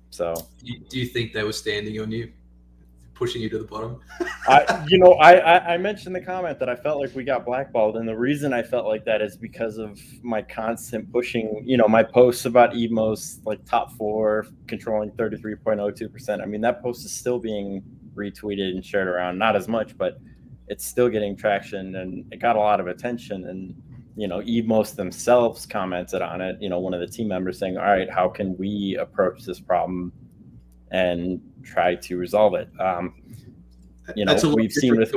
So, do you think they were standing on you, pushing you to the bottom? I mentioned the comment that I felt like we got blackballed, and the reason I felt like that is because of my constant pushing. My posts about Evmos, like top 4, controlling 33.02%. I mean, that post is still being retweeted and shared around, not as much, but it's still getting traction, and it got a lot of attention. And Evmos themselves commented on it. One of the team members saying, "All right, how can we approach this problem and try to resolve it?" That's a we've seen with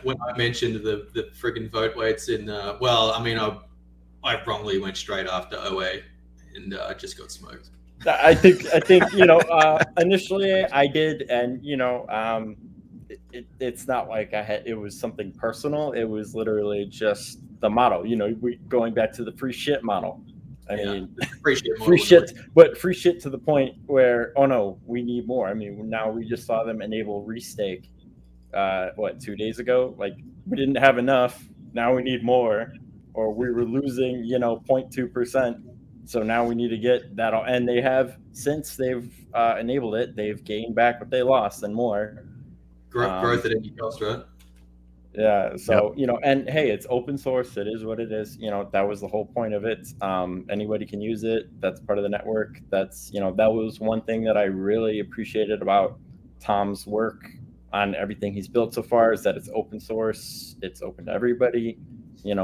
when I mentioned the friggin' vote weights in. I wrongly went straight after OA, and I just got smoked. I think initially I did, and it's not like it was something personal. It was literally just the model. Going back to the free shit model. I mean, free shit, but free shit to the point where, oh no, we need more. I mean, now we just saw them enable restake. 2 days ago? Like, we didn't have enough. Now we need more, or we were losing, 0.2%. So now we need to get that. And they have, since they've enabled it, they've gained back what they lost and more. Growth at any cost, right? Yeah. So, and hey, it's open source. It is what it is. That was the whole point of it. Anybody can use it. That's part of the network. That's, that was one thing that I really appreciated about Tom's work on everything he's built so far, is that it's open source. It's open to everybody. There's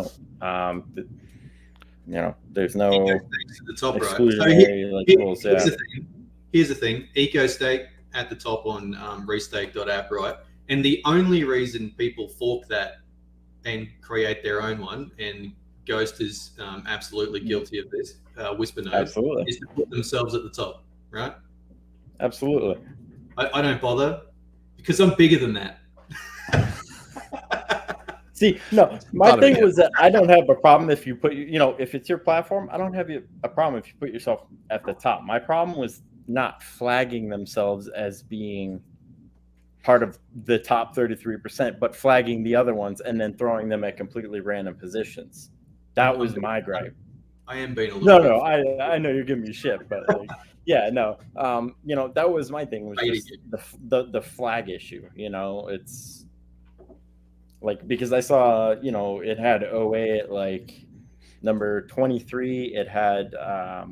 no the top exclusionary rules. Here's the thing. EcoStake at the top on restake.app, right? And the only reason people fork that and create their own one, and Ghost is absolutely guilty of this, Whisper absolutely, is to put themselves at the top, right? Absolutely. I don't bother because I'm bigger than that. See, no, my thing was that I don't have a problem if you put, if it's your platform, I don't have a problem if you put yourself at the top. My problem was not flagging themselves as being part of the top 33%, but flagging the other ones and then throwing them at completely random positions. That was my gripe. I am being a little. No, I know you're giving me shit, but yeah, no, that was my thing, was just the flag issue. It's like, because I saw, it had OA at like number 23. It had I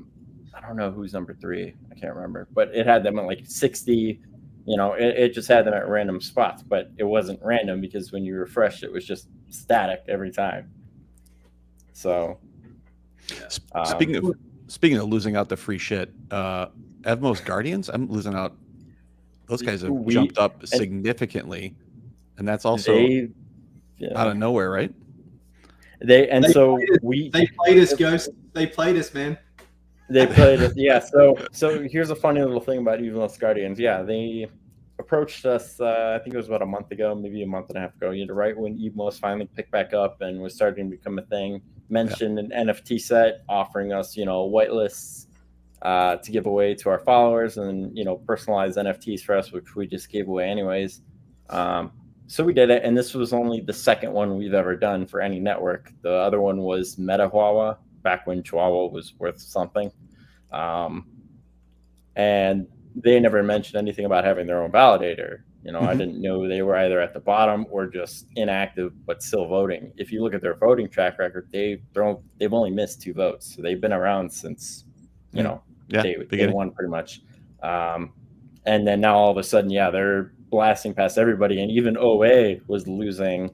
don't know who's number 3. I can't remember, but it had them at like 60. It just had them at random spots, but it wasn't random because when you refresh, it was just static every time. So. Speaking of losing out the free shit, Evmos Guardians, I'm losing out. Those guys have jumped up significantly, and that's also out of nowhere, right? They played us, Ghost. They played us, man. They played us, yeah. So here's a funny little thing about Evmos Guardians. Yeah, they approached us. I think it was about a month ago, maybe a month and a half ago. Right when Evmos finally picked back up and was starting to become a thing. Mentioned an NFT set, offering us, whitelists to give away to our followers, and personalized NFTs for us, which we just gave away anyways. So we did it, and this was only the second one we've ever done for any network. The other one was MetaHuahua, back when Chihuahua was worth something, and they never mentioned anything about having their own validator. You know, I Mhm. didn't know they were either at the bottom or just inactive but still voting. If you look at their voting track record, they've only missed 2 votes. So they've been around since, you know, Yeah, day beginning. 1 pretty much. And then now all of a sudden, yeah, they're blasting past everybody, and even OA was losing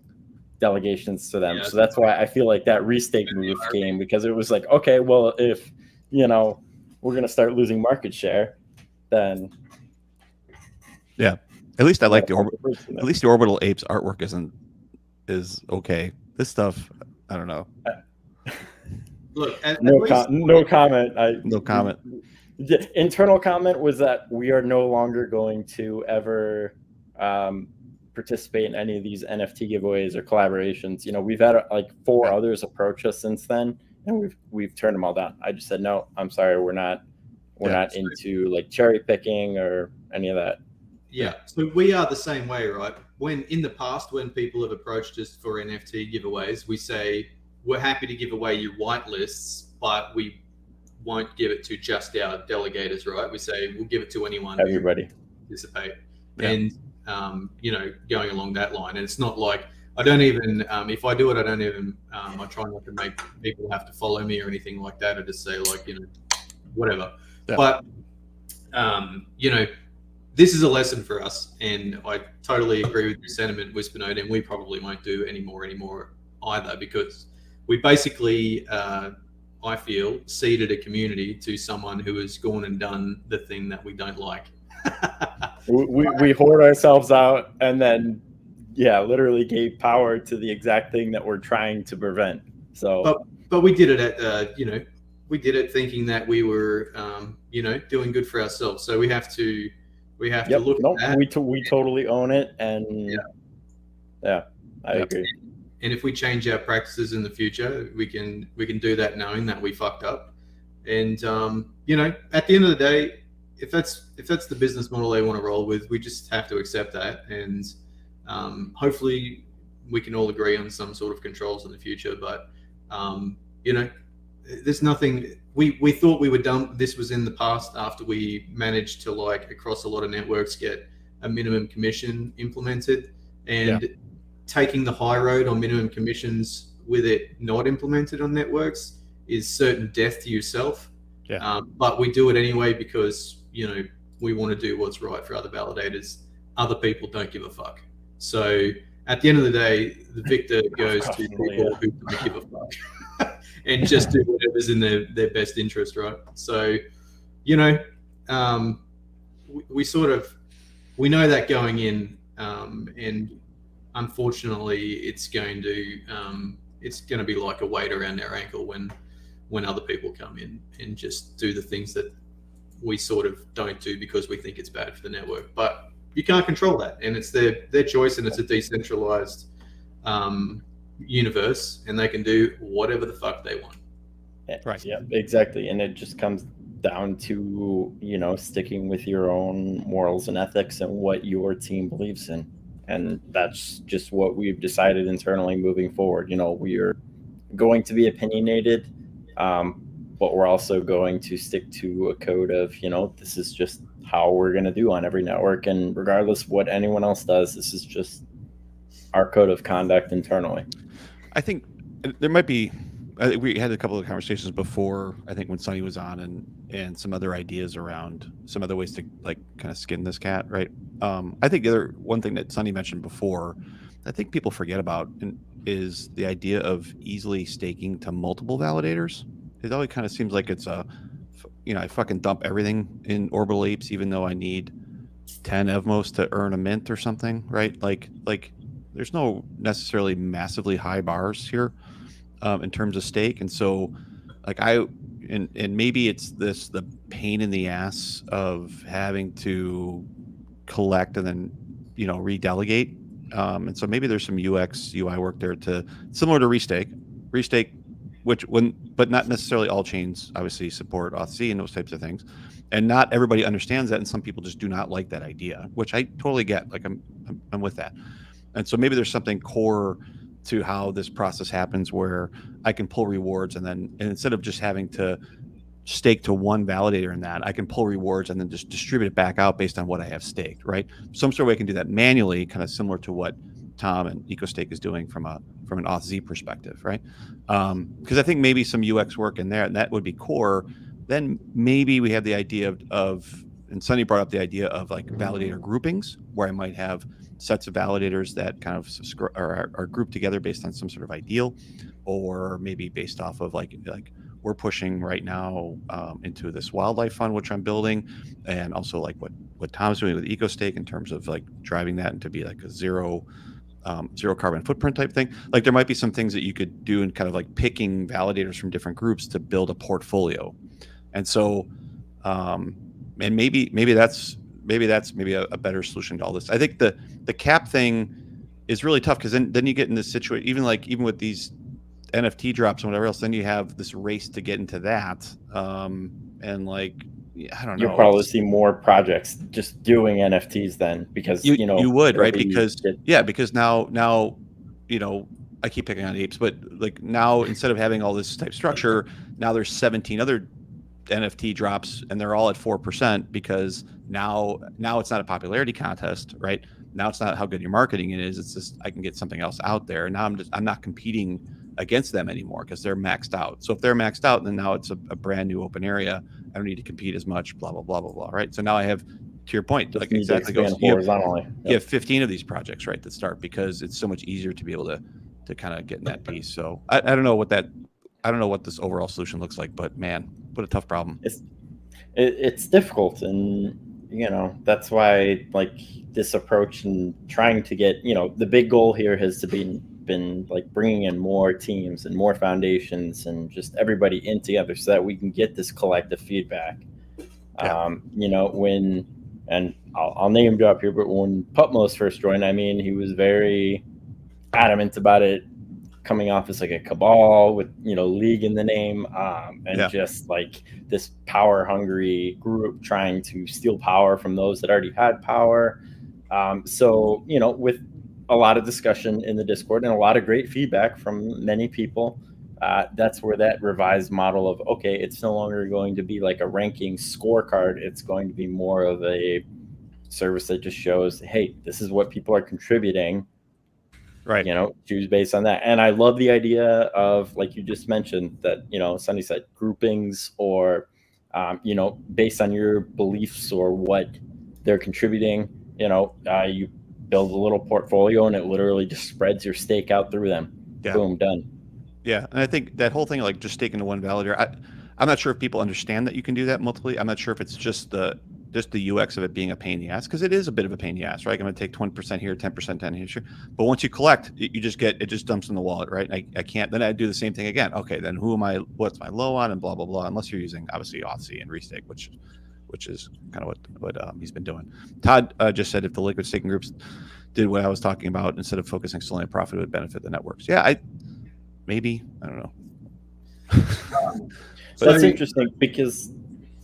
delegations to them. Yeah, So that's why I feel like that restake move came, because it was like, okay, well, if, you know, we're going to start losing market share, then Yeah. At least I like the orbital. at least the Orbital Apes artwork is okay. This stuff, I don't know. Look, at No, least, no comment. No comment. The internal comment was that we are no longer going to ever participate in any of these NFT giveaways or collaborations. You know, we've had like 4 others approach us since then, and we've turned them all down. I just said no. I'm sorry, we're not into like cherry picking or any of that. Yeah, so we are the same way, right? When in the past, when people have approached us for NFT giveaways, we say we're happy to give away your whitelists, but we won't give it to just our delegators, right? We say we'll give it to anyone who Everybody. participate, Yeah. and you know, going along that line. And it's not like I don't even if I do it, I don't even I try not to make people have to follow me or anything like that. I just say like, you know, whatever. Yeah. But you know, this is a lesson for us, and I totally agree with your sentiment, Whispernote, and we probably won't do any more either, because we basically, I feel, seeded a community to someone who has gone and done the thing that we don't like. we hoard ourselves out, and then literally gave power to the exact thing that we're trying to prevent. So, but we did it at you know, we did it thinking that we were you know, doing good for ourselves. So we have to look at that. We totally own it, and I agree. And if we change our practices in the future, we can do that knowing that we fucked up. And you know, at the end of the day, if that's the business model they want to roll with, we just have to accept that. And hopefully, we can all agree on some sort of controls in the future. But you know, there's nothing. We thought we were done. This was in the past after we managed to, like, across a lot of networks, get a minimum commission implemented, and taking the high road on minimum commissions with it not implemented on networks is certain death to yourself. But we do it anyway because, you know, we want to do what's right for other validators. Other people don't give a fuck. So at the end of the day, the victor goes to people who don't give a fuck and just do whatever's in their best interest, right? So, you know, we know that going in, and unfortunately, it's going to be like a weight around our ankle when other people come in and just do the things that we sort of don't do because we think it's bad for the network. But you can't control that, and it's their choice, and it's a decentralized universe, and they can do whatever the fuck they want. Right. Yeah, exactly. And it just comes down to, you know, sticking with your own morals and ethics and what your team believes in. And that's just what we've decided internally moving forward. You know, we are going to be opinionated, but we're also going to stick to a code of, you know, this is just how we're going to do on every network. And regardless of what anyone else does, this is just our code of conduct internally. I think there might be, we had a couple of conversations before, I think when Sonny was on, and some other ideas around some other ways to, like, kind of skin this cat, right? I think the other one thing that Sonny mentioned before, I think people forget about, is the idea of easily staking to multiple validators. It always kind of seems like it's I fucking dump everything in Orbital Apes, even though I need 10 Evmos to earn a mint or something, right? Like there's no necessarily massively high bars here in terms of stake. And so, like, and maybe it's the pain in the ass of having to collect and then, you know, redelegate. And so maybe there's some UX UI work there similar to restake, but not necessarily all chains obviously support Auth-C and those types of things. And not everybody understands that. And some people just do not like that idea, which I totally get. Like, I'm with that. And so maybe there's something core to how this process happens where I can pull rewards and instead of just having to staked to one validator in that, I can pull rewards and then just distribute it back out based on what I have staked, right? Some sort of way I can do that manually, kind of similar to what Tom and EcoStake is doing from an Auth-Z perspective, right? Because I think maybe some UX work in there, and that would be core. Then maybe we have the idea of and Sunny brought up the idea of like validator groupings, where I might have sets of validators that kind of are grouped together based on some sort of ideal, or maybe based off of like we're pushing right now into this wildlife fund, which I'm building, and also like what Tom's doing with EcoStake in terms of like driving that into be like a zero carbon footprint type thing. Like there might be some things that you could do in kind of like picking validators from different groups to build a portfolio. And so, and maybe that's a better solution to all this. I think the cap thing is really tough because then you get in this situation, even with these NFT drops and whatever else, then you have this race to get into that. And like, I don't know. You'll probably see more projects just doing NFTs then, because you would, right? Because now, I keep picking on apes, but like now instead of having all this type structure, now there's 17 other NFT drops and they're all at 4% because now it's not a popularity contest, right? Now it's not how good your marketing is. It's just I can get something else out there. And now I'm not competing against them anymore because they're maxed out. So if they're maxed out, then now it's a brand new open area. I don't need to compete as much, blah, blah, blah, blah, blah, right? So now I have, to your point, like exactly goes, horizontally. You have 15 of these projects, right, that start because it's so much easier to be able to kind of get in that piece. So I don't know what this overall solution looks like, but man, what a tough problem. It's difficult. And, that's why like this approach and trying to get, the big goal here has been like bringing in more teams and more foundations and just everybody in together so that we can get this collective feedback. Yeah. And I'll name drop here, but when Putmos first joined, he was very adamant about it coming off as like a cabal with, league in the name, just like this power hungry group trying to steal power from those that already had power. With a lot of discussion in the Discord and a lot of great feedback from many people, that's where that revised model of, okay, it's no longer going to be like a ranking scorecard. It's going to be more of a service that just shows, hey, this is what people are contributing. Right. Choose based on that. And I love the idea of, like you just mentioned, that, Sunny said groupings or, based on your beliefs or what they're contributing, you build a little portfolio and it literally just spreads your stake out through them. Yeah. Boom, done. Yeah. And I think that whole thing, like just staking to one validator, I'm not sure if people understand that you can do that multiply. I'm not sure if it's just the UX of it being a pain in the ass, because it is a bit of a pain in the ass, right? I'm going to take 20% here, 10% down here. But once you collect, it just dumps in the wallet, right? I can't, then I do the same thing again. Okay, then what's my low on and blah, blah, blah, unless you're using obviously Auth-Z and Restake, which is kind of what he's been doing. Todd just said if the liquid staking groups did what I was talking about, instead of focusing solely on profit, it would benefit the networks. Yeah, I don't know. But that's interesting because,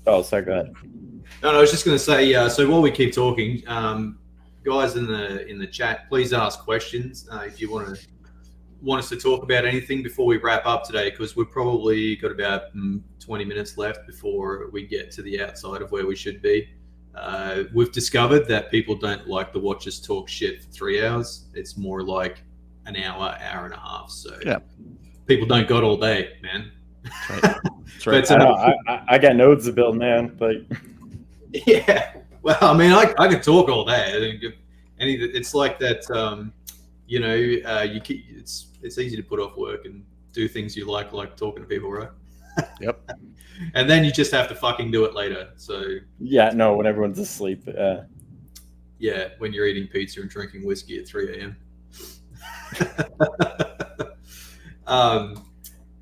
sorry, go ahead. No, I was just going to say, so while we keep talking, guys in the chat, please ask questions if you want us to talk about anything before we wrap up today, because we've probably got about 20 minutes left before we get to the outside of where we should be. We've discovered that people don't like to watch us talk shit for 3 hours. It's more like an hour and a half. So yeah, people don't got all day, man. That's right. That's right. I got nodes to build, man. But yeah, well, I could talk all day. It's like that. It's easy to put off work and do things you like talking to people, right? Yep. And then you just have to fucking do it later. So yeah, no, when everyone's asleep. Yeah, when you're eating pizza and drinking whiskey at 3 a.m.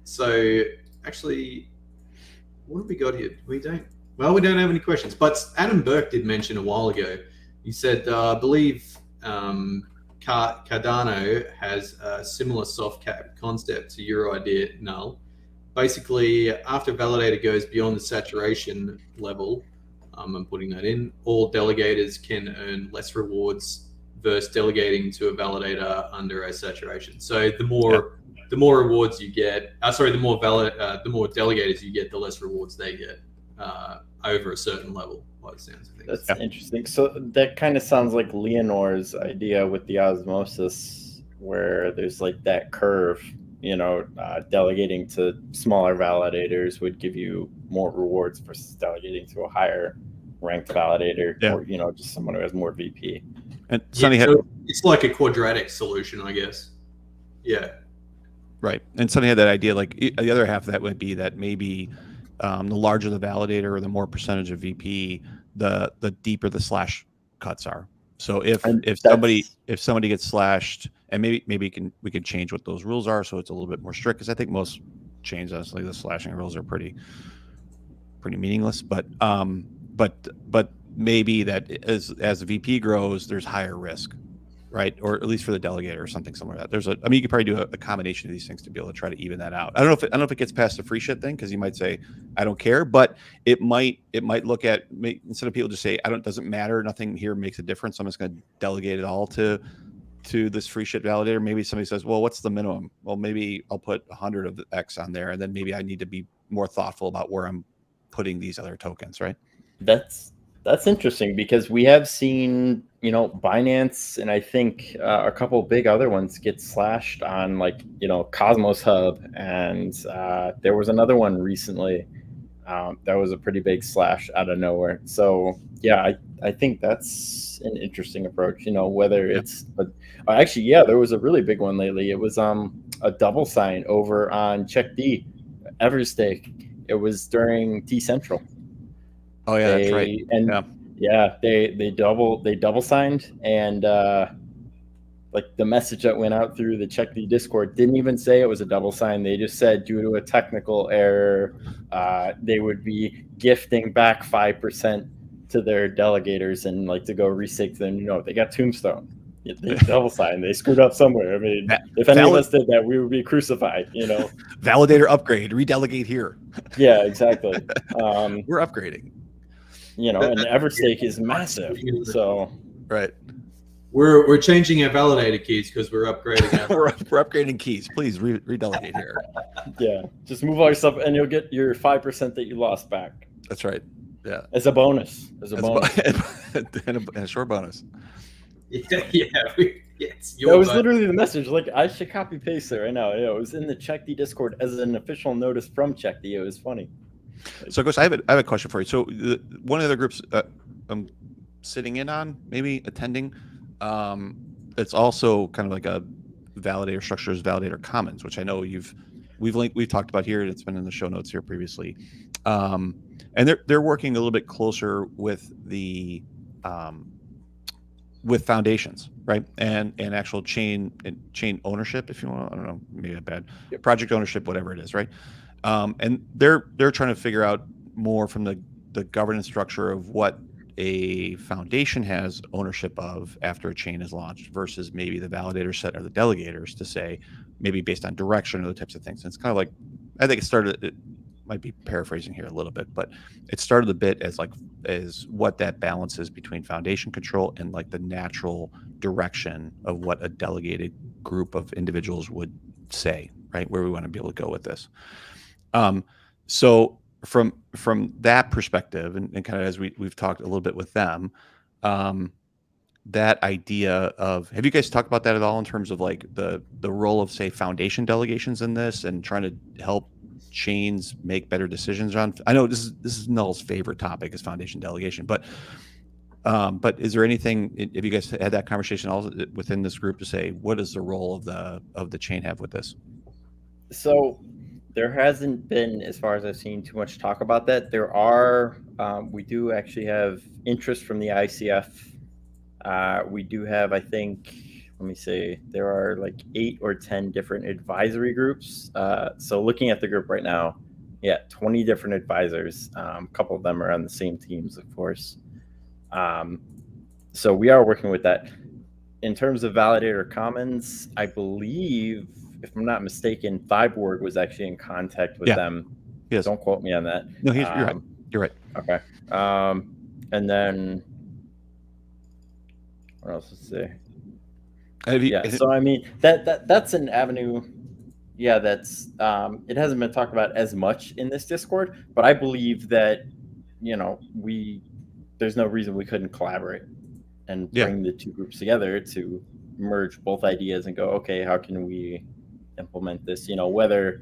So actually, what have we got here? We don't have any questions, but Adam Burke did mention a while ago. He said, I believe Cardano has a similar soft cap concept to your idea, Null. Basically, after a validator goes beyond the saturation level, I'm putting that in, all delegators can earn less rewards versus delegating to a validator under a saturation. So the more the more rewards you get, the more delegators you get, the less rewards they get over a certain level. By the sounds of things. That's interesting. So that kind of sounds like Leonor's idea with the osmosis, where there's like that curve. Delegating to smaller validators would give you more rewards versus delegating to a higher ranked validator, or just someone who has more VP. And Sonny so it's like a quadratic solution, I guess. Yeah. Right. And Sonny had that idea, like the other half of that would be that maybe the larger the validator or the more percentage of VP, the deeper the slash cuts are. So if somebody gets slashed, and maybe we can change what those rules are so it's a little bit more strict, because I think most chains, honestly, the slashing rules are pretty meaningless. But maybe that as the VP grows, there's higher risk, right? Or at least for the delegator or something similar to that. You could probably do a combination of these things to be able to try to even that out. I don't know if it gets past the free shit thing, because you might say I don't care, but it might look at, instead of people just say doesn't matter, nothing here makes a difference, I'm just going to delegate it all to this free shit validator. Maybe somebody says, well, what's the minimum? Well, maybe I'll put 100 of the X on there, and then maybe I need to be more thoughtful about where I'm putting these other tokens, right? That's interesting, because we have seen, Binance and I think a couple of big other ones get slashed on, like, Cosmos Hub, and there was another one recently that was a pretty big slash out of nowhere. So yeah, I think that's an interesting approach. Whether it's there was a really big one lately. It was a double sign over on CheckD, Everstake. It was during Decentral. Oh yeah, that's right. And they double signed, and like the message that went out through the CheckD Discord didn't even say it was a double sign. They just said due to a technical error, they would be gifting back 5% to their delegators, and like to go restake them. They got Tombstone. They double signed. They screwed up somewhere. I mean, if any of us did that, we would be crucified. Validator upgrade, redelegate here. Yeah, exactly. We're upgrading. And Everstake is massive. So right. We're changing our validator keys because we're upgrading. we're upgrading keys. Please redelegate here. Yeah, just move all your stuff, and you'll get your 5% that you lost back. That's right. Yeah, as a bonus. And a short bonus. Yes. That was literally the message. Like, I should copy paste it right now. It was in the CheckD Discord as an official notice from CheckD. It was funny. So, Ghost, I have a question for you. So, one of the groups I'm sitting in on, maybe attending, it's also kind of like a validator structures, validator commons, which I know we've talked about here. It's been in the show notes here previously, and they're working a little bit closer with the with foundations, right, and actual chain ownership, if you want. I don't know, maybe a bad project ownership, whatever it is, right. And they're trying to figure out more from the governance structure of what a foundation has ownership of after a chain is launched versus maybe the validator set or the delegators, to say maybe based on direction or the types of things. And it's kind of like, I think it might be paraphrasing here a little bit, but it started a bit as what that balance is between foundation control and like the natural direction of what a delegated group of individuals would say, right, where we want to be able to go with this. So from that perspective, and kind of as we've talked a little bit with them, that idea of, have you guys talked about that at all in terms of like the role of, say, foundation delegations in this and trying to help chains make better decisions on? I know this is Null's favorite topic, is foundation delegation, but is there anything, have you guys had that conversation all within this group to say, what is the role of the chain have with this? So there hasn't been, as far as I've seen, too much talk about that. There are, we do actually have interest from the ICF. We do have, I think, let me see, there are like 8 or 10 different advisory groups. So looking at the group right now, 20 different advisors. A couple of them are on the same teams, of course. So we are working with that. In terms of validator commons, I believe, if I'm not mistaken, Thyborg was actually in contact with them. Yes. Don't quote me on that. No, you're right. You're right. Okay. And then what else to say? So I mean, that's an avenue yeah, that's it hasn't been talked about as much in this Discord, but I believe that there's no reason we couldn't collaborate and Yeah. bring the two groups together to merge both ideas and go, okay, how can we implement this? Whether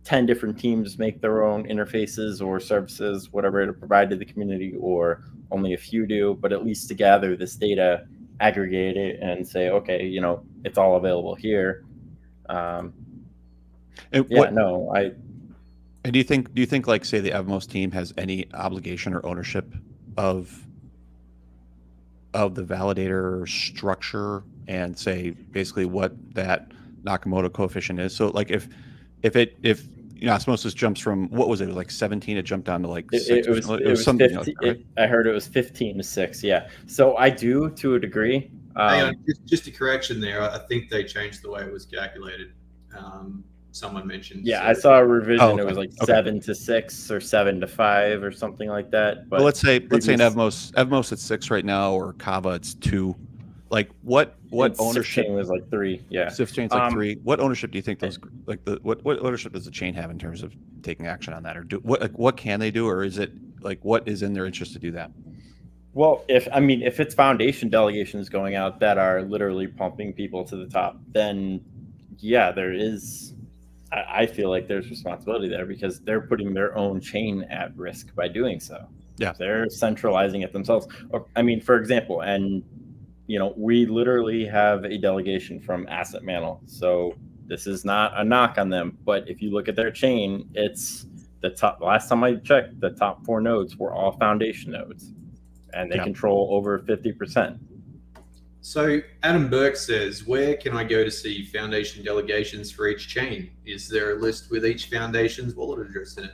10 different teams make their own interfaces or services, whatever, to provide to the community, or only a few do, but at least to gather this data, aggregate it, and say, okay, it's all available here. And Yeah, what, no, and do you think like, say, the Evmos team has any obligation or ownership of the validator structure, and say basically what that Nakamoto coefficient is? So like if osmosis jumps from, what was it, like 17, it jumped down to like 6. it was something 15, like that, right? I heard it was 15 to 6. Yeah. So I do, to a degree. Hang on, just a correction there. I think they changed the way it was calculated. Someone mentioned. Yeah, so- I saw a revision. Oh, okay. It was like Okay. 7 to 6 or 7 to 5 or something like that. But Well, let's say in previous- Evmos it's 6 right now, or Kava it's 2. Like what and ownership? Chain was like 3. Yeah. Sif Chain's like 3. What ownership do you think those, like what ownership does the chain have in terms of taking action on that, or what can they do, or is it like what is in their interest to do that? Well, if it's foundation delegations going out that are literally pumping people to the top, then yeah, there is. I feel like there's responsibility there, because they're putting their own chain at risk by doing so. Yeah. They're centralizing it themselves. Or, for example, and we literally have a delegation from Asset Mantle, so this is not a knock on them. But if you look at their chain, it's the top. Last time I checked, the top 4 nodes were all foundation nodes, and they Yeah. control over 50%. So Adam Burke says, where can I go to see foundation delegations for each chain? Is there a list with each foundation's wallet address in it?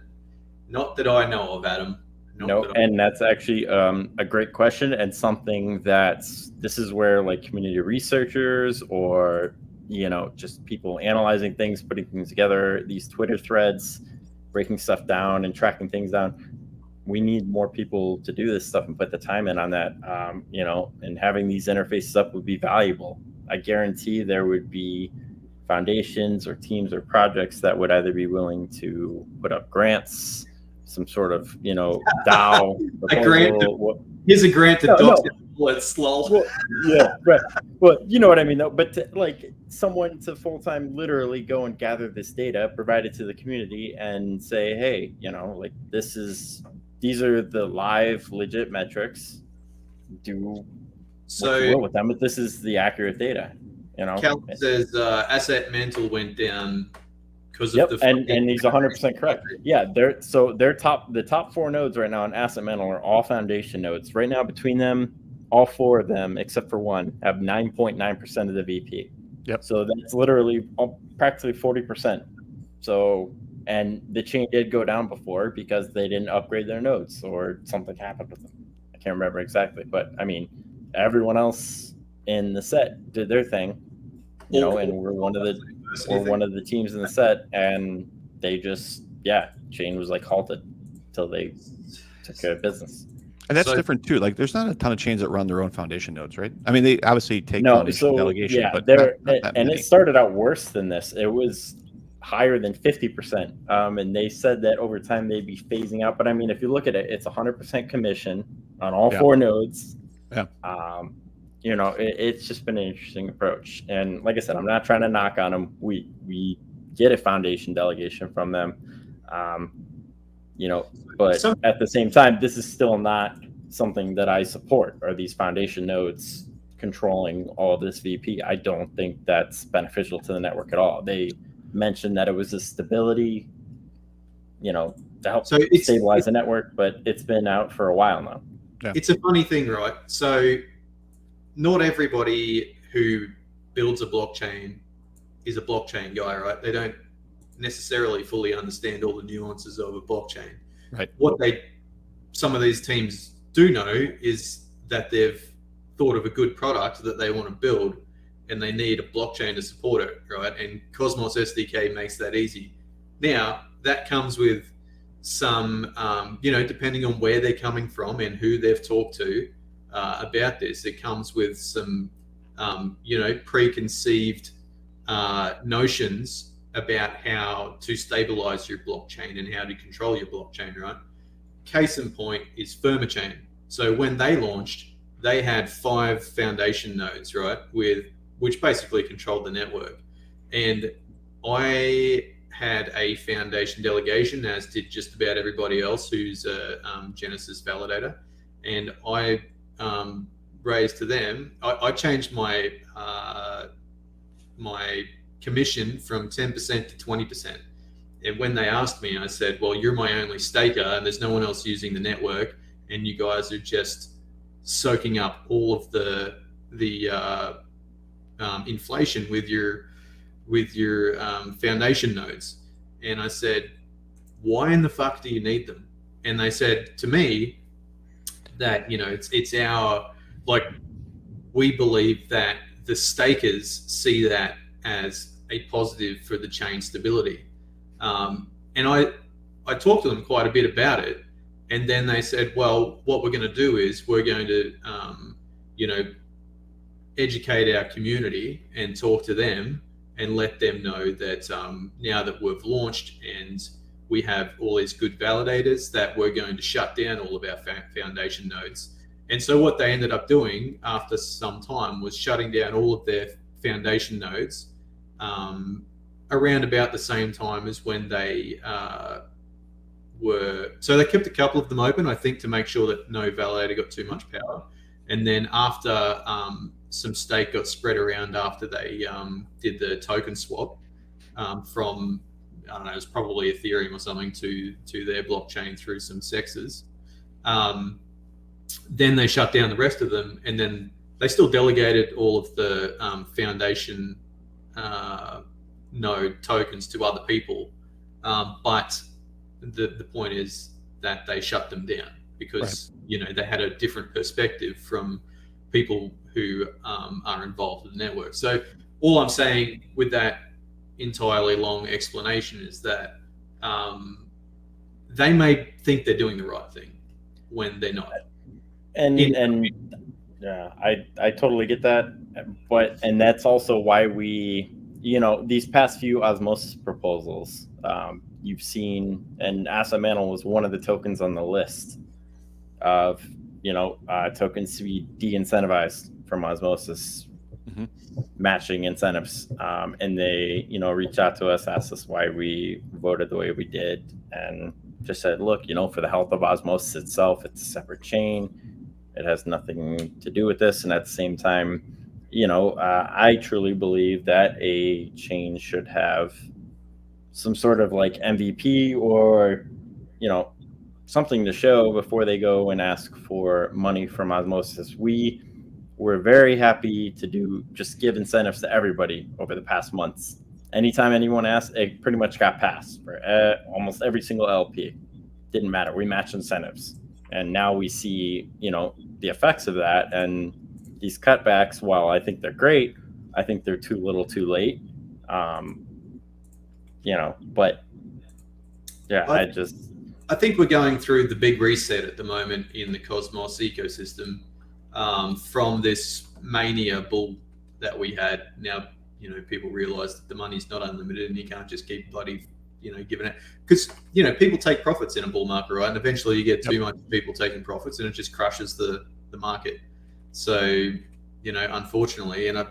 Not that I know of, Adam. Not No, that I- and that's actually a great question, and something this is where like community researchers, or just people analyzing things, putting things together, these Twitter threads, breaking stuff down and tracking things down. We need more people to do this stuff and put the time in on that. And having these interfaces up would be valuable. I guarantee there would be foundations or teams or projects that would either be willing to put up grants, some sort of DAO A grant proposal. Here's a grant to No, dogs no. get bullets, lol. Well, yeah, right. Well, you know what I mean, though. But like someone to full time literally go and gather this data, provide it to the community, and say, hey, like these are the live, legit metrics. Do what So you will with them, but this is the accurate data. Cal says Asset Mantle went down because Yep, of the and he's 100% correct. Yeah, the top 4 nodes right now on Asset Mantle are all foundation nodes. Right now, between them, all 4 of them, except for one, have 9.9% of the VP. Yep. So that's literally practically 40%. So, and the chain did go down before because they didn't upgrade their nodes or something happened with them. I can't remember exactly, but everyone else in the set did their thing, and we're one of the teams in the set, and they just chain was like halted till they took care of business. And that's So- different too. Like, there's not a ton of chains that run their own foundation nodes, right? I mean, they obviously take foundation delegation, but there not that and many. it started out worse than this. It was higher than 50%, and they said that over time they'd be phasing out. But if you look at it, it's 100% commission on all 4 nodes. Yeah. It's just been an interesting approach. And like I said, I'm not trying to knock on them. We get a foundation delegation from them. But at the same time, this is still not something that I support, are these foundation nodes controlling all this VP. I don't think that's beneficial to the network at all. They mentioned that it was a stability, to help So it's- stabilize the network, but it's been out for a while now. It's a funny thing, right? So not everybody who builds a blockchain is a blockchain guy, right? They don't necessarily fully understand all the nuances of a blockchain. Right. What some of these teams do know is that they've thought of a good product that they want to build, and they need a blockchain to support it, right? And Cosmos SDK makes that easy. Now, that comes with some, depending on where they're coming from and who they've talked to about this, it comes with some, preconceived notions about how to stabilize your blockchain and how to control your blockchain, right? Case in point is Firmachain. So when they launched, they had 5 foundation nodes, right, which basically controlled the network. And I had a foundation delegation, as did just about everybody else who's a Genesis validator. And I raised to them, I changed my my commission from 10% to 20%. And when they asked me, I said, well, you're my only staker and there's no one else using the network, and you guys are just soaking up all of the inflation with your foundation nodes. And I said, why in the fuck do you need them? And they said to me that, you know, it's our, like, we believe that the stakers see that as a positive for the chain stability. And I talked to them quite a bit about it. And then they said, well, what we're going to do is we're going to, you know, educate our community and talk to them and let them know that now that we've launched and we have all these good validators, that we're going to shut down all of our foundation nodes. And so what they ended up doing after some time was shutting down all of their foundation nodes around about the same time as when they so they kept a couple of them open, I think, to make sure that no validator got too much power. And then after some stake got spread around after they did the token swap from, I don't know, it was probably Ethereum or something to their blockchain through some sexes. Then they shut down the rest of them, and then they still delegated all of the foundation node tokens to other people. But the point is that they shut them down because, right, you know, they had a different perspective from people who are involved in the network. So all I'm saying with that entirely long explanation is that they may think they're doing the right thing when they're not. And yeah, I totally get that, and that's also why we, you know, these past few osmosis proposals, you've seen, and Asset Mantle was one of the tokens on the list of, you know, tokens to be de-incentivized from osmosis, matching incentives, and they, you know, reached out to us, asked us why we voted the way we did, and just said, look, you know, for the health of osmosis itself, it's a separate chain. It has nothing to do with this. And at the same time, you know, I truly believe that a chain should have some sort of like MVP or, you know, something to show before they go and ask for money from osmosis. We were very happy to just give incentives to everybody over the past months. Anytime anyone asked, it pretty much got passed for almost every single LP. Didn't matter. We matched incentives. And now we see, you know, the effects of that. And these cutbacks, while I think they're great, I think they're too little too late. You know, but yeah, I think we're going through the big reset at the moment in the Cosmos ecosystem from this mania bull that we had. Now, you know, people realize that the money's not unlimited and you can't just keep bloody, you know, giving it, because, you know, people take profits in a bull market, right? And eventually you get too much people taking profits and it just crushes the market. So, you know, unfortunately, and I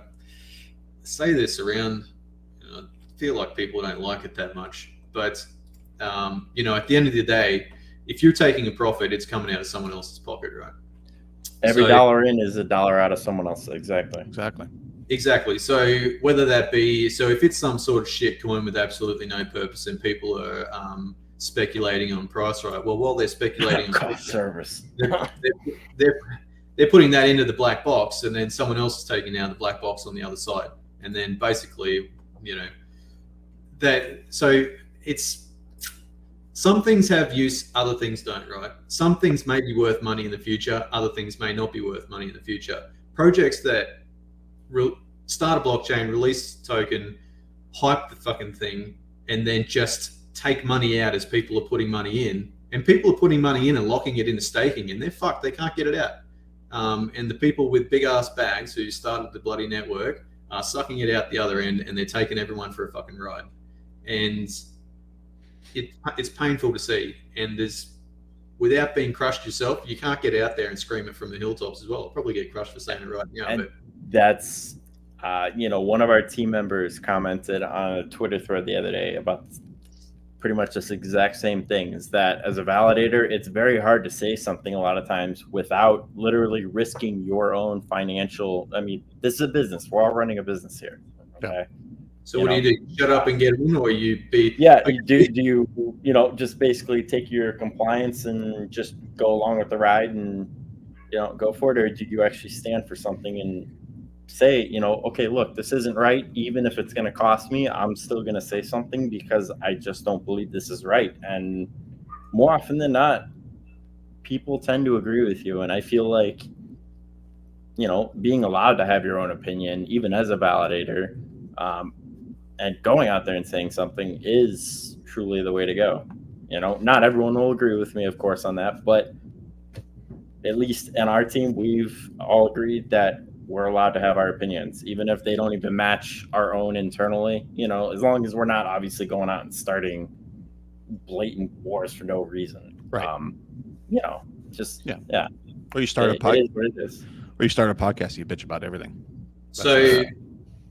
say this around, you know, I feel like people don't like it that much, but you know, at the end of the day, if you're taking a profit, it's coming out of someone else's pocket, right? Every dollar in is a dollar out of someone else. Exactly. So whether that be, so if it's some sort of shit coin with absolutely no purpose and people are speculating on price, right? Well, while they're speculating on cost service, they're putting that into the black box, and then someone else is taking out the black box on the other side, and then basically, you know, that. So it's, some things have use, other things don't, right? Some things may be worth money in the future, other things may not be worth money in the future. Projects that start a blockchain, release a token, hype the fucking thing, and then just take money out as people are putting money in. And people are putting money in and locking it into staking, and they're fucked. They can't get it out. And the people with big ass bags who started the bloody network are sucking it out the other end, and they're taking everyone for a fucking ride. and it's painful to see. And without being crushed yourself, you can't get out there and scream it from the hilltops as well. I'll probably get crushed for saying it right now. And But that's, one of our team members commented on a Twitter thread the other day about pretty much this exact same thing, is that as a validator, it's very hard to say something a lot of times without literally risking your own financial. I mean, this is a business. We're all running a business here. Okay. so what do you do? Shut up and get in, or you be? Yeah. Do you, just basically take your compliance and just go along with the ride and, go for it? Or do you actually stand for something and say, okay, look, this isn't right. Even if it's going to cost me, I'm still going to say something because I just don't believe this is right. And more often than not, people tend to agree with you. And I feel like, being allowed to have your own opinion, even as a validator, and going out there and saying something is truly the way to go. Not everyone will agree with me, of course, on that, but at least in our team, we've all agreed that we're allowed to have our opinions, even if they don't even match our own internally, as long as we're not obviously going out and starting blatant wars for no reason. Right. Yeah. Or you start It is what it is. or you start a podcast, you bitch about everything. So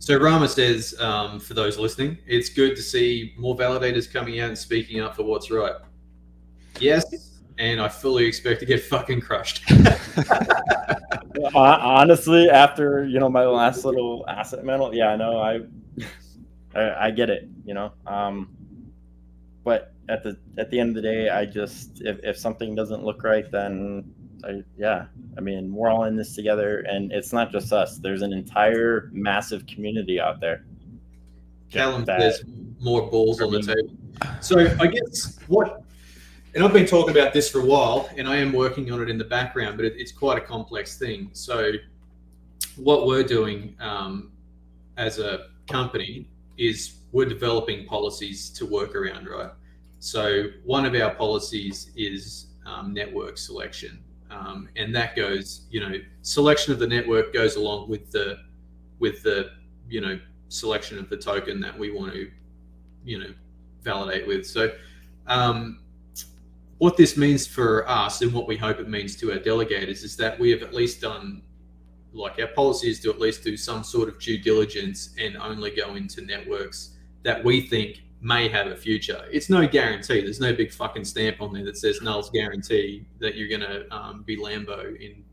Rama says, for those listening, it's good to see more validators coming out and speaking up for what's right. Yes, and I fully expect to get fucking crushed. Honestly, after my last little asset mental, yeah, no, I get it, but at the end of the day, I just if something doesn't look right, then I mean, we're all in this together, and it's not just us. There's an entire massive community out there. Callum, there's more balls on the table. So I guess and I've been talking about this for a while, and I am working on it in the background, but it's quite a complex thing. So what we're doing as a company is we're developing policies to work around, right? So one of our policies is network selection. And that goes, selection of the network goes along with the selection of the token that we want to, validate with. So what this means for us and what we hope it means to our delegators is that we have at least done, our policy is to at least do some sort of due diligence and only go into networks that we think may have a future. It's no guarantee. There's no big fucking stamp on there that says Null's guarantee that you're going to be Lambo in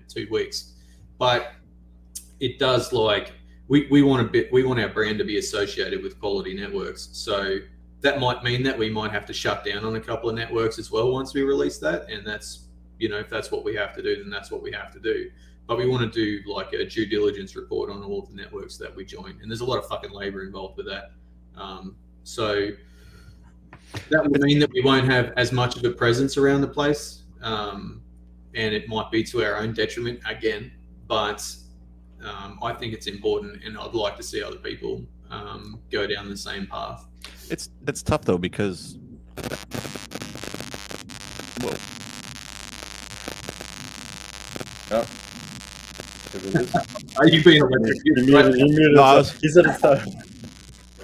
2 weeks. But it does we want our brand to be associated with quality networks. So that might mean that we might have to shut down on a couple of networks as well once we release that. And that's, if that's what we have to do, then that's what we have to do. But we want to do a due diligence report on all of the networks that we join. And there's a lot of fucking labor involved with that. So that would mean that we won't have as much of a presence around the place. And it might be to our own detriment again, but I think it's important, and I'd like to see other people go down the same path. It's tough though, because Are you being electrocuted? No, He said it's tough.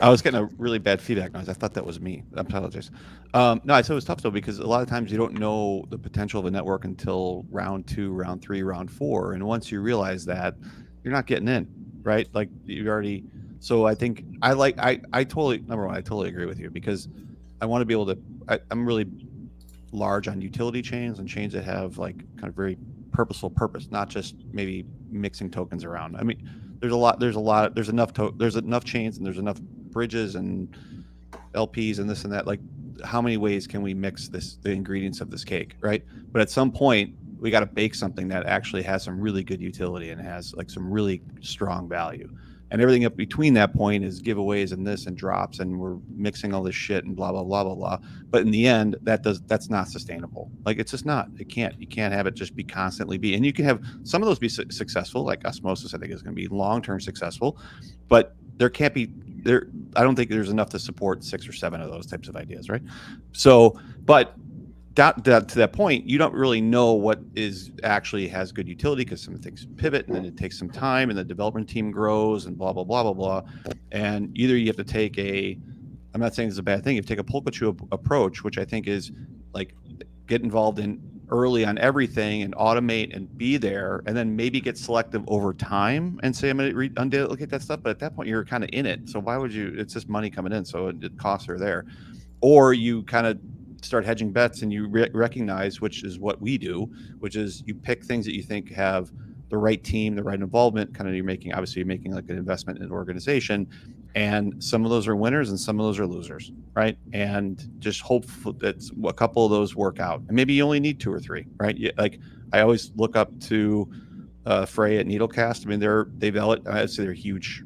I was getting a really bad feedback noise. I thought that was me. I apologize. No, I said it was tough though, because a lot of times you don't know the potential of a network until round 2, round 3, round 4, and once you realize that, you're not getting in, right? Like you already. So I think I totally, number one, I totally agree with you, because I want to be able to. I'm really large on utility chains and chains that have kind of very purposeful purpose, not just maybe mixing tokens around. I mean, there's enough chains and there's enough bridges and LPs and this and that. How many ways can we mix the ingredients of this cake, right? But at some point, we got to bake something that actually has some really good utility and has some really strong value. And everything up between that point is giveaways and this and drops, and we're mixing all this shit and blah blah blah blah blah. But in the end, that's not sustainable. It's just not. You can't have it just be constantly be. And you can have some of those be successful, like Osmosis. I think is going to be long-term successful, but there can't be there. I don't think there's enough to support 6 or 7 of those types of ideas, right? So, but to that point, you don't really know what actually has good utility, because some things pivot and then it takes some time and the development team grows and blah blah blah blah blah. And either you have to take a I'm not saying it's a bad thing. If you take a Polkachoo approach, which I think is like get involved in early on everything and automate and be there, and then maybe get selective over time and say, I'm going to look at that stuff. But at that point, you're kind of in it. So why would you? It's just money coming in. So it costs are there. Or you kind of start hedging bets and you recognize, which is what we do, which is you pick things that you think have the right team, the right involvement. Kind of you're making like an investment in an organization. And some of those are winners and some of those are losers, right? And just hope that a couple of those work out. And maybe you only need 2 or 3, right? Like I always look up to Frey at Needlecast. I mean, I'd say they're huge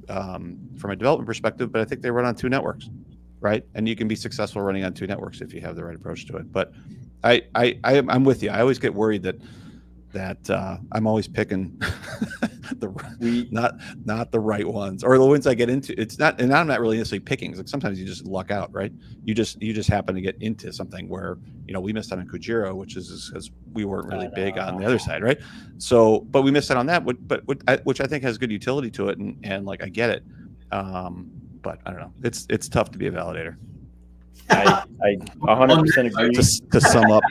from a development perspective, but I think they run on 2 networks, right? And you can be successful running on 2 networks if you have the right approach to it. But I'm with you. I always get worried that I'm always picking not the right ones, or the ones I get into. It's not, and I'm not really necessarily picking. It's like sometimes you just luck out, right? You just happen to get into something where we missed out on Kujiro, which is because we weren't really big on the other side, right? So, but we missed out on that, which I think has good utility to it, and like I get it, but I don't know. It's tough to be a validator. I 100% agree. To sum up,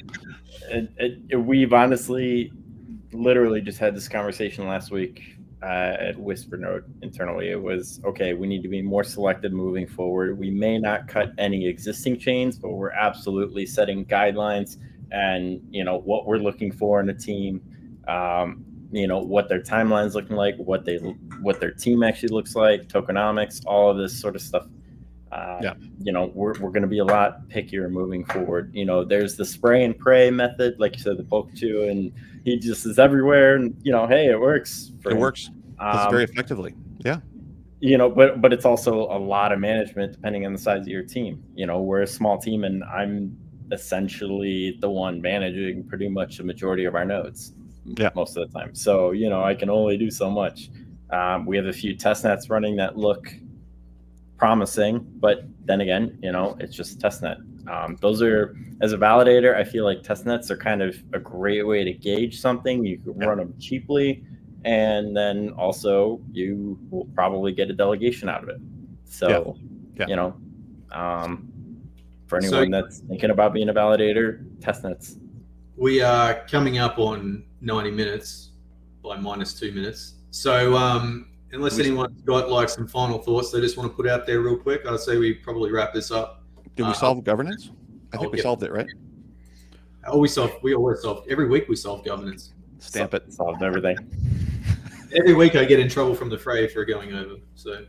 we've honestly literally just had this conversation last week at Whisper internally. It was, okay, we need to be more selective moving forward. We may not cut any existing chains, but we're absolutely setting guidelines and, what we're looking for in a team, what their timeline's looking like, what their team actually looks like, tokenomics, all of this sort of stuff. We're going to be a lot pickier moving forward. There's the spray and pray method, like you said, the Polkachoo, and he just is everywhere. And hey, it works. It works very effectively. Yeah. But it's also a lot of management depending on the size of your team. We're a small team, and I'm essentially the one managing pretty much the majority of our nodes. Yeah. Most of the time. So I can only do so much. We have a few test nets running that look promising, but then again, it's just testnet. Those are, as a validator, I feel like testnets are kind of a great way to gauge something. You can run them cheaply, and then also you will probably get a delegation out of it. So, for anyone that's thinking about being a validator, testnets. We are coming up on 90 minutes by -2 minutes. So, unless anyone's got like some final thoughts they just want to put out there real quick, I'd say we probably wrap this up. Did we solve governance? I think we solved it, right? We always solve. Every week we solve governance. Stamp it. Solved everything. Every week I get in trouble from the Frey for going over. So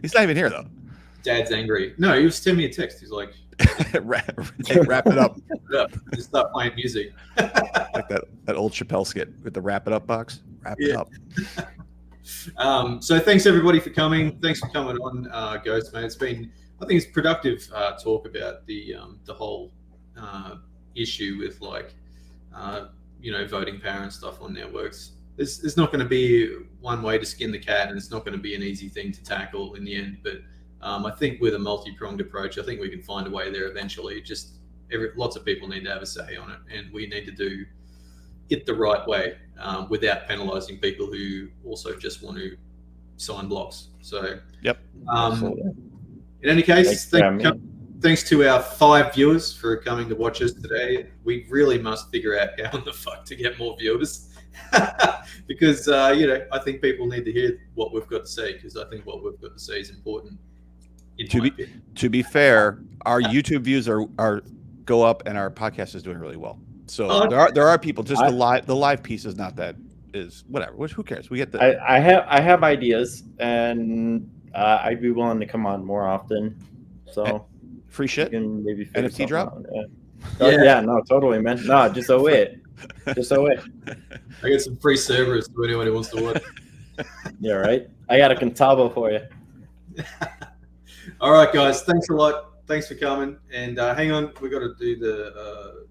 he's not even here though. Dad's angry. No, he was sending me a text. He's like, wrap it up. Just start playing music. Like that old Chappelle skit with the wrap it up box. Wrap it up. So thanks everybody for coming. Thanks for coming on, Ghost, mate. I think it's productive talk about the whole issue with voting power and stuff on networks. There's not going to be one way to skin the cat, and it's not going to be an easy thing to tackle in the end. But I think with a multi-pronged approach, I think we can find a way there eventually. Just lots of people need to have a say on it, and we need to do it the right way without penalizing people who also just want to sign blocks. So, yep. In any case, thanks to our 5 viewers for coming to watch us today. We really must figure out how in the fuck to get more viewers because, I think people need to hear what we've got to say, because I think what we've got to say is important. To be fair, our YouTube views are go up, and our podcast is doing really well. So there are people. Just the live piece is not that is whatever. Who cares? We get the. I have ideas, and I'd be willing to come on more often. So free shit. Can maybe NFT drop. No, totally, man. No, just so it. Just so it. I got some free servers to anyone who wants to watch. Yeah, right. I got a Contabo for you. All right, guys. Thanks a lot. Thanks for coming. And hang on, we got to do the